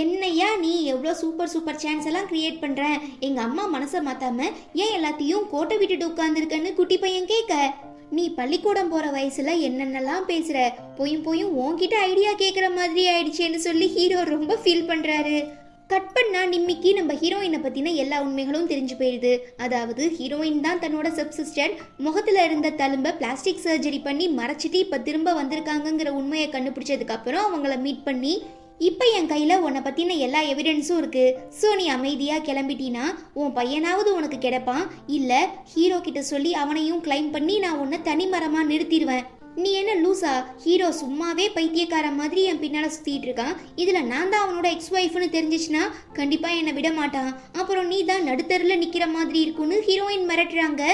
என்னையா நீ எவ்வளோ சூப்பர் சூப்பர் சான்ஸ் எல்லாம் கிரியேட் பண்ற, எங்க அம்மா மனசை மாத்தாம ஏன் எல்லாத்தையும் கோட்டை விட்டுட்டு உட்கார்ந்துருக்கன்னு குட்டி பையன் கேட்க, நீ பள்ளிக்கூடம் போற வயசுல என்னென்னலாம் பேசுற, போயும் உன்கிட்ட ஐடியா கேட்குற மாதிரி ஆயிடுச்சேன்னு சொல்லி ஹீரோ ரொம்ப ஃபீல் பண்றாரு. கட் பண்ணா நிம்மிக்கு நம்ம ஹீரோயினை பத்தின எல்லா உண்மைகளும் தெரிஞ்சு போயிடுது. அதாவது ஹீரோயின் தான் தன்னோட சப்சிஸ்டன்ட் முகத்துல இருந்த தழும்ப பிளாஸ்டிக் சர்ஜரி பண்ணி மறைச்சிட்டு இப்ப திரும்ப வந்திருக்காங்கங்கிற உண்மையை கண்டுபிடிச்சதுக்கு அப்புறம் அவங்கள மீட் பண்ணி, இப்போ என் கையில் உன்னை பற்றின எல்லா எவிடன்ஸும் இருக்குது, ஸோ நீ அமைதியாக கிளம்பிட்டினா உன் பையனாவது உனக்கு கிடைப்பான், இல்லை ஹீரோ கிட்ட சொல்லி அவனையும் கிளைம் பண்ணி நான் உன்னை தனிமரமாக நிறுத்திடுவேன். நீ என்ன லூசா, ஹீரோ சும்மாவே பைத்தியக்கார மாதிரி என் பின்னால் சுற்றிட்டு இருக்கான், இதில் நான் தான் அவனோட எக்ஸ் ஒய்ஃப்னு தெரிஞ்சிச்சுன்னா கண்டிப்பாக என்னை விட மாட்டான், அப்புறம் நீ தான் நடுத்தரில் நிற்கிற மாதிரி இருக்குன்னு ஹீரோயின் மிரட்டுறாங்க.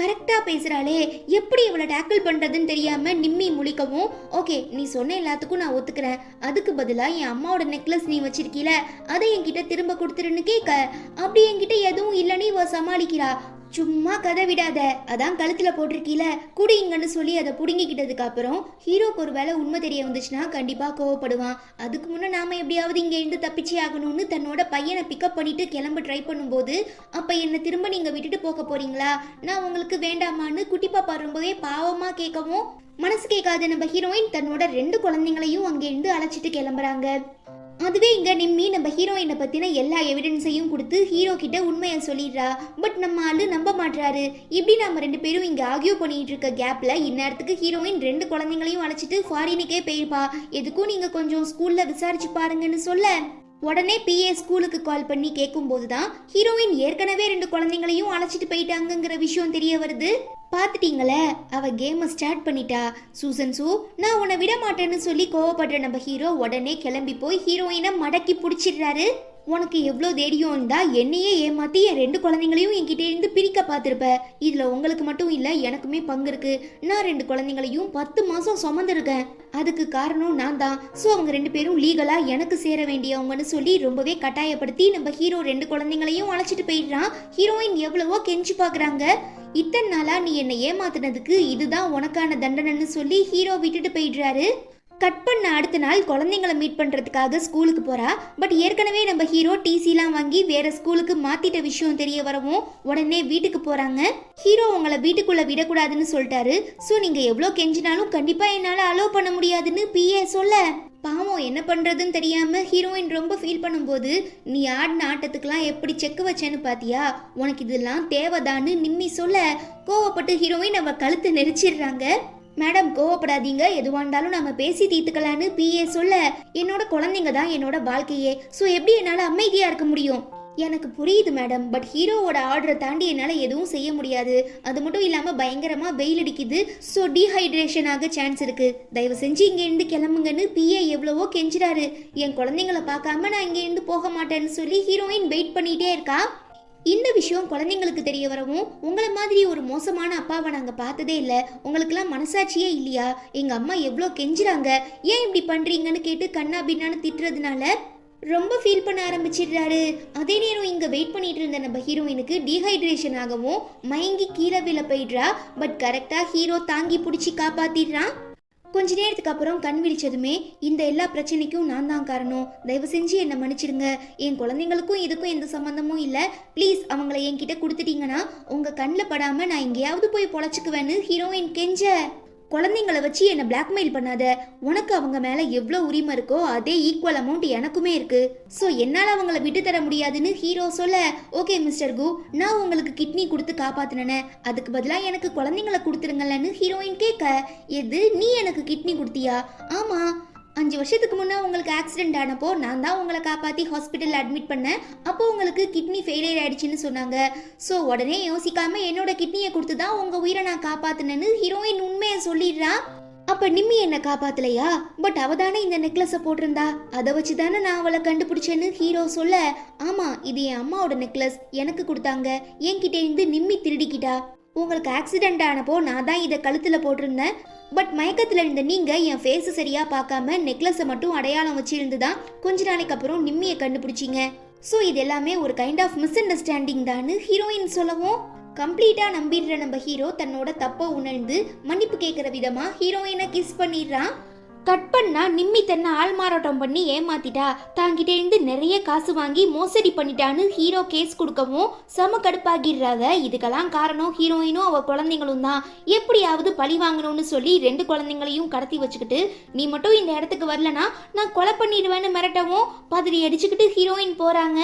கரெக்டாக பேசுகிறாளே, எப்படி இவளை டேக்கிள் பண்ணுறதுன்னு தெரியாமல் நிம்மி முழிக்கவும், ஓகே நீ சொன்ன எல்லாத்துக்கும் நான் ஒத்துக்கிறேன், அதுக்கு பதிலாக என் அம்மாவோட நெக்லஸ் நீ வச்சிருக்கீல அதை என்கிட்ட திரும்ப கொடுத்துருன்னு கேட்க, அப்படி என்கிட்ட எதுவும் இல்லைன்னு இவ சமாளிக்கிறா. சும்மா கதை விடாத, அதான் கழுத்தில் போட்டிருக்கீல குடிங்கன்னு சொல்லி அதை பிடுங்கிக்கிட்டதுக்கு அப்புறம் ஹீரோக்கு ஒரு வேளை உண்மை தெரிய வந்துச்சுன்னா கண்டிப்பாக கோவப்படுவான். அதுக்கு முன்னே நாம் எப்படியாவது இங்கே இருந்து தப்பிச்சே ஆகணும்னு தன்னோட பையனை பிக்கப் பண்ணிட்டு கிளம்ப ட்ரை பண்ணும்போது, அப்போ என்னை திரும்ப நீங்கள் விட்டுட்டு போக போறீங்களா, நான் உங்களுக்கு வேண்டாமான்னு குட்டி பாப்பா ரொம்பவே பாவமாக கேட்கவும், மனசு கேட்காத நம்ம ஹீரோயின் தன்னோட 2 குழந்தைங்களையும் அங்கேருந்து அழைச்சிட்டு கிளம்புறாங்க. அதுவே இங்க நிம்மி நம்ம ஹீரோயினை பத்தின எல்லா எவிடன்ஸையும் கொடுத்து ஹீரோ கிட்ட உண்மையை சொல்லிடுறா. பட் நம்ம ஆளு நம்ப மாட்டாரு. இப்படி நம்ம 2 பேரும் இங்க ஆகியோ பண்ணிட்டு இருக்க கேப்ல இந்நேரத்துக்கு ஹீரோயின் 2 குழந்தைங்களையும் அழைச்சிட்டு ஃபாரினுக்கே போயிருப்பா. எதுக்கும் நீங்க கொஞ்சம் ஸ்கூல்ல விசாரிச்சு பாருங்கன்னு சொல்ல, உடனே பிஏ ஸ்கூலுக்கு கால் பண்ணி கேட்கும்போது தான் ஹீரோயின் ஏற்கனவே 2 குழந்தைங்களையும் அழைச்சிட்டு போயிட்டாங்கங்கிற விஷயம் தெரிய வருது. பார்த்துட்டீங்களே, அவ கேமை ஸ்டார்ட் பண்ணிட்டா. சூசன் சூ, நான் உன்னை விட மாட்டேன்னு சொல்லி கோவப்படுற நம்ம ஹீரோ உடனே கிளம்பி போய் ஹீரோயினை மடக்கி பிடிச்சிடுறாரு. உனக்கு எவ்வளோ தைரியம் இருந்தா என்னையே ஏமாத்தி என் 2 குழந்தைங்களையும் என்கிட்ட இருந்து பிரிக்க பார்த்துருப்ப. இதுல உங்களுக்கு மட்டும் இல்ல, எனக்குமே பங்கு இருக்கு. நான் 2 குழந்தைங்களையும் 10 மாசம் சுமந்துருக்கேன். அதுக்கு காரணம் நான் தான். ஸோ அவங்க 2 பேரும் லீகலா எனக்கு சேர வேண்டியவங்கன்னு சொல்லி ரொம்பவே கட்டாயப்படுத்தி நம்ம ஹீரோ 2 குழந்தைங்களையும் அழைச்சிட்டு போயிடுறான். ஹீரோயின் எவ்வளவோ கெஞ்சி பாக்குறாங்க. இத்தனை நாளா நீ என்னை ஏமாத்தினதுக்கு இதுதான் உனக்கான தண்டனைன்னு சொல்லி ஹீரோ விட்டுட்டு போயிடுறாரு. கட் பண்ண அடுத்த நாள் குழந்தைங்களை மீட் பண்ணுறதுக்காக ஸ்கூலுக்கு போகிறா. பட் ஏற்கனவே நம்ம ஹீரோ டிசிலாம் வாங்கி வேறு ஸ்கூலுக்கு மாற்றிட்ட விஷயம் தெரிய வரவும் உடனே வீட்டுக்கு போகிறாங்க. ஹீரோ உங்களை வீட்டுக்குள்ளே விடக்கூடாதுன்னு சொல்லிட்டாரு. ஸோ நீங்கள் எவ்வளோ கெஞ்சினாலும் கண்டிப்பாக என்னால் அலோவ் பண்ண முடியாதுன்னு பிஏ சொல்ல, பாவம் என்ன பண்ணுறதுன்னு தெரியாமல் ஹீரோயின் ரொம்ப ஃபீல் பண்ணும்போது, நீ ஆடின ஆட்டத்துக்கெலாம் எப்படி செக்கு வச்சேன்னு பார்த்தியா, உனக்கு இதெல்லாம் தேவைதான்னு நிம்மி சொல்ல, கோவப்பட்டு ஹீரோயின் அவள் கழுத்தை நெரிச்சிடுறாங்க. மேடம் கோவப்படாதீங்க, எதுவாண்டாலும் நம்ம பேசி தீர்த்துக்கலான்னு பிஏ சொல்ல, என்னோட குழந்தைங்க தான் என்னோட வாழ்க்கையே, ஸோ எப்படி என்னால் அமைதியாக இருக்க முடியும். எனக்கு புரியுது மேடம், பட் ஹீரோவோட ஆர்டரை தாண்டி என்னால் எதுவும் செய்ய முடியாது. அது மட்டும் இல்லாமல் பயங்கரமாக வெயில் அடிக்குது, ஸோ டீஹைட்ரேஷன் ஆக சான்ஸ் இருக்குது. தயவு செஞ்சு இங்கேருந்து கிளம்புங்கன்னு பிஏ எவ்வளவோ கெஞ்சுறாரு. என் குழந்தைங்களை பார்க்காம நான் இங்கேருந்து போக மாட்டேன்னு சொல்லி ஹீரோயின் வெயிட் பண்ணிகிட்டே இருக்கா. இந்த விஷயம் குழந்தைங்களுக்கு தெரிய வரவும், உங்களை மாதிரி ஒரு மோசமான அப்பாவை நாங்கள் பார்த்ததே இல்லை, உங்களுக்கெல்லாம் மனசாட்சியே இல்லையா, எங்கள் அம்மா எவ்வளோ கெஞ்சுறாங்க, ஏன் இப்படி பண்ணுறீங்கன்னு கேட்டு கண்ணா பின்னான்னு திட்டுறதுனால ரொம்ப ஃபீல் பண்ண ஆரம்பிச்சிடுறாரு. அதே நேரம் இங்கே வெயிட் பண்ணிட்டு இருந்த நம்ம ஹீரோயினுக்கு டீஹைட்ரேஷன் ஆகவும் மயங்கி கீழே விழ போயிடுறா. பட் கரெக்டாக ஹீரோ தாங்கி பிடிச்சி காப்பாற்றிடுறான். கொஞ்ச நேரத்துக்கு அப்புறம் கண் விழிச்சதுமே, இந்த எல்லா பிரச்சனைக்கும் நான் தான் காரணம், தயவு செஞ்சு என்னை மன்னிச்சிடுங்க, என் குழந்தைங்களுக்கும் இதுக்கும் எந்த சம்மந்தமும் இல்லை, ப்ளீஸ் அவங்கள என்கிட்ட கொடுத்துட்டீங்கன்னா உங்கள் கண்ணில் படாமல் நான் எங்கேயாவது போய் பொழைச்சிக்குவேன்னு ஹீரோயின் கெஞ்ச, குழந்தைங்களை வச்சு என்னை பிளாக்மெயில் பண்ணாத, உனக்கு அவங்க மேலே எவ்வளோ உரிமை இருக்கோ அதே ஈக்குவல் அமௌண்ட் எனக்குமே இருக்கு, ஸோ என்னால் அவங்கள விட்டு தர முடியாதுன்னு ஹீரோ சொல்ல, ஓகே மிஸ்டர் கு, நான் உங்களுக்கு கிட்னி கொடுத்து காப்பாற்றினேன், அதுக்கு பதிலாக எனக்கு குழந்தைங்களை கொடுத்துருங்களேன்னு ஹீரோயின் கேட்க, எது நீ எனக்கு கிட்னி கொடுத்தியா? ஆமாம், 5 வருஷத்துக்கு முன்னே உங்களுக்கு ஆக்சிடென்ட் ஆனப்போ நான் தான் உங்களை காப்பாற்றி ஹாஸ்பிட்டலில் அட்மிட் பண்ணேன். அப்போ உங்களுக்கு கிட்னி ஃபெயிலியர் ஆயிடுச்சுன்னு சொன்னாங்க. ஸோ உடனே யோசிக்காமல் என்னோட கிட்னியை கொடுத்து தான் உங்கள் உயிரை நான் காப்பாற்றினேன்னு ஹீரோயின் உண்மையை சொல்லிடுறா. அப்போ நிம்மி என்னை காப்பாற்றலையா? பட் அவ தானே இந்த நெக்லஸை போட்டிருந்தா, அதை வச்சு தானே நான் அவளை கண்டுபிடிச்சேன்னு ஹீரோ சொல்ல, ஆமாம் இது என் அம்மாவோட நெக்லஸ், எனக்கு கொடுத்தாங்க, என்கிட்ட இருந்து நிம்மி திருடிக்கிட்டா. உங்களுக்கு ஆக்சிடென்ட் ஆனப்போ நான் தான் இதை கழுத்தில் போட்டிருந்தேன். பட் மயக்கத்தில் இருந்த நீங்கள் என் ஃபேஸை சரியாக பார்க்காம நெக்லஸை மட்டும் அடையாளம் வச்சிருந்து தான் கொஞ்ச நாளைக்கு அப்புறம் நிம்மியை கண்டுபிடிச்சிங்க. ஸோ இது எல்லாமே ஒரு கைண்ட் ஆஃப் மிஸ் அண்டர்ஸ்டாண்டிங் தான்னு ஹீரோயின் சொல்லவும், கம்ப்ளீட்டா நம்பிடுற நம்ம ஹீரோ தன்னோட தப்ப உணர்ந்து மன்னிப்பு கேட்கிற விதமா ஹீரோயினை கிஸ் பண்ணிடுறான். கட் பண்ணா நிம்மி தன்னை ஆள் மாறாட்டம் பண்ணி ஏமாத்திட்டா, தாங்கிட்டே இருந்து நிறைய காசு வாங்கி மோசடி பண்ணிட்டான்னு ஹீரோ கேஸ் கொடுக்கவும் செம கடுப்பாகிடுறாங்க. இதுக்கெல்லாம் காரணம் ஹீரோயினும் அவ குழந்தைங்களும் தான். எப்படியாவது பழி வாங்கணும்னு சொல்லி 2 குழந்தைங்களையும் கடத்தி வச்சுக்கிட்டு, நீ மட்டும் இந்த இடத்துக்கு வரலனா நான் கொலை பண்ணிடுவேன்னு மிரட்டவும் பதறி அடிச்சுக்கிட்டு ஹீரோயின் போறாங்க.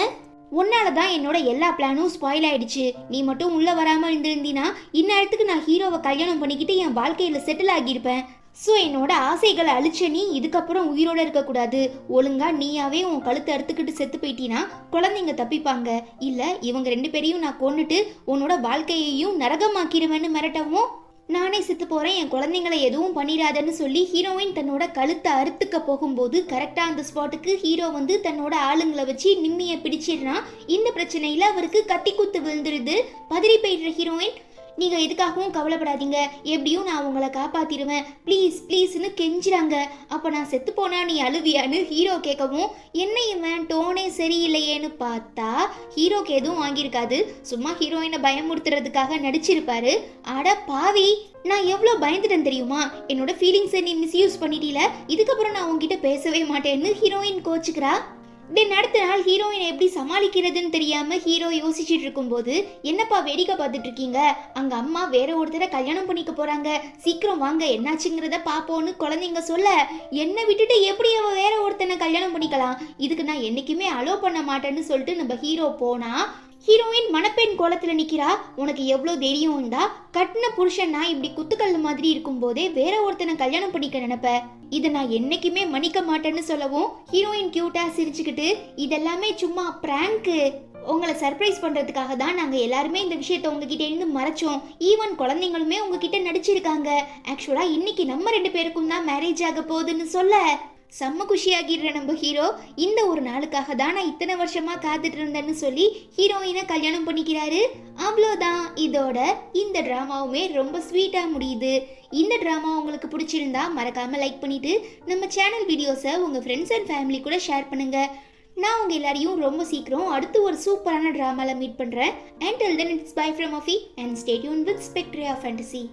உன்னால தான் என்னோட எல்லா பிளானும் ஸ்பாயில் ஆயிடுச்சு. நீ மட்டும் உள்ள வராம இருந்திருந்தீனா இந்நேரத்துக்கு நான் ஹீரோவை கல்யாணம் பண்ணிக்கிட்டு என் வாழ்க்கையில செட்டில் ஆகியிருப்பேன். ஸோ என்னோட ஆசைகளை அழிச்ச நீ இதுக்கப்புறம் உயிரோட இருக்கக்கூடாது. ஒழுங்கா நீயாவே உன் கழுத்தை அறுத்துக்கிட்டு செத்து போயிட்டீனா குழந்தைங்க தப்பிப்பாங்க. இல்லை இவங்க 2 பேரையும் நான் கொன்னுட்டு உன்னோட வாழ்க்கையையும் நரகமாக்கிடுவேன்னு மிரட்டவும், நானே செத்து போறேன், என் குழந்தைங்களை எதுவும் பண்ணிடாதன்னு சொல்லி ஹீரோயின் தன்னோட கழுத்தை அறுத்துக்க போகும்போது கரெக்டாக அந்த ஸ்பாட்டுக்கு ஹீரோ வந்து தன்னோட ஆளுங்களை வச்சு நிம்மியை பிடிச்சிடுறான். இந்த பிரச்சனையில் அவருக்கு கத்தி குத்து விழுந்துருது. பதறி போயிடுற ஹீரோயின், நீங்கள் எதுக்காகவும் கவலைப்படாதீங்க, எப்படியும் நான் உங்களை காப்பாற்றிடுவேன், ப்ளீஸ் ப்ளீஸ்னு கெஞ்சுறாங்க. அப்போ நான் செத்து போனா நீ அழுவியான்னு ஹீரோ கேட்கவும், என்ன இவன் டோனே சரியில்லையேன்னு பார்த்தா ஹீரோக்கு எதுவும் வாங்கியிருக்காது, சும்மா ஹீரோயினை பயமுறுத்துறதுக்காக நடிச்சிருப்பாரு. அட பாவி, நான் எவ்வளோ பயந்துட்டேன் தெரியுமா, என்னோட ஃபீலிங்ஸை நீ மிஸ்யூஸ் பண்ணிட்டீல, இதுக்கப்புறம் நான் உங்ககிட்ட பேசவே மாட்டேன்னு ஹீரோயின் கோச்சுக்கிறா. தென் அடுத்த நாள் ஹீரோயினை எப்படி சமாளிக்கிறதுன்னு தெரியாம ஹீரோ யோசிச்சுட்டு இருக்கும்போது, என்னப்பா வேடிக்கை பார்த்துட்டு இருக்கீங்க, அங்க அம்மா வேற ஒருத்தரை கல்யாணம் பண்ணிக்க போறாங்க, சீக்கிரம் வாங்க என்னாச்சுங்கிறத பாப்போன்னு குழந்தைங்க சொல்ல, என்னை விட்டுட்டு எப்படி அவ வேற ஒருத்தனை கல்யாணம் பண்ணிக்கலாம், இதுக்கு நான் என்னைக்குமே அலோ பண்ண மாட்டேன்னு சொல்லிட்டு நம்ம ஹீரோ போனா, ஹீரோயின் மணப்பெண் கோலத்துல நிக்கிறா. உனக்கு எவ்வளவு தைரியம் இருந்தா கட்டின புருஷன்னா இப்படி குத்துக்கல் மாதிரி இருக்கும் போதே வேற ஒருத்தனை கல்யாணம் பண்ணிக்க நினைப்ப, இதை நான் என்னைக்குமே மன்னிக்க மாட்டேன்னு சொல்லவும் ஹீரோயின் கியூட்டா சிரிச்சுக்கிட்டு, இதெல்லாமே சும்மா பிராங்கு, உங்களை சர்ப்ரைஸ் பண்றதுக்காக தான் நாங்க எல்லாருமே இந்த விஷயத்த உங்ககிட்ட இருந்து மறைச்சோம், ஈவன் குழந்தைங்களுமே உங்ககிட்ட நடிச்சிருக்காங்க, ஆக்சுவலா இன்னைக்கு நம்ம 2 பேருக்கும் தான் மேரேஜ் ஆக போகுதுன்னு சொல்ல செம்ம குஷியாகிடுற நம்ம ஹீரோ. இந்த ஒரு நாளுக்காக தான் நான் இத்தனை வருஷமா காத்துட்டு இருந்தேன்னு சொல்லி ஹீரோயினை கல்யாணம் பண்ணிக்கிறாரு. அவ்வளோதான், இதோட இந்த ட்ராமாவுமே ரொம்ப ஸ்வீட்டா முடியுது. இந்த ட்ராமா உங்களுக்கு பிடிச்சிருந்தா மறக்காம லைக் பண்ணிட்டு நம்ம சேனல் வீடியோஸை உங்க ஃப்ரெண்ட்ஸ் அண்ட் ஃபேமிலி கூட ஷேர் பண்ணுங்க. நான் உங்க எல்லாரையும் ரொம்ப சீக்கிரம் அடுத்து ஒரு சூப்பரான ட்ராமால மீட் பண்றேன். Until then, it's bye from Afi and stay tuned with Spectria Fantasy.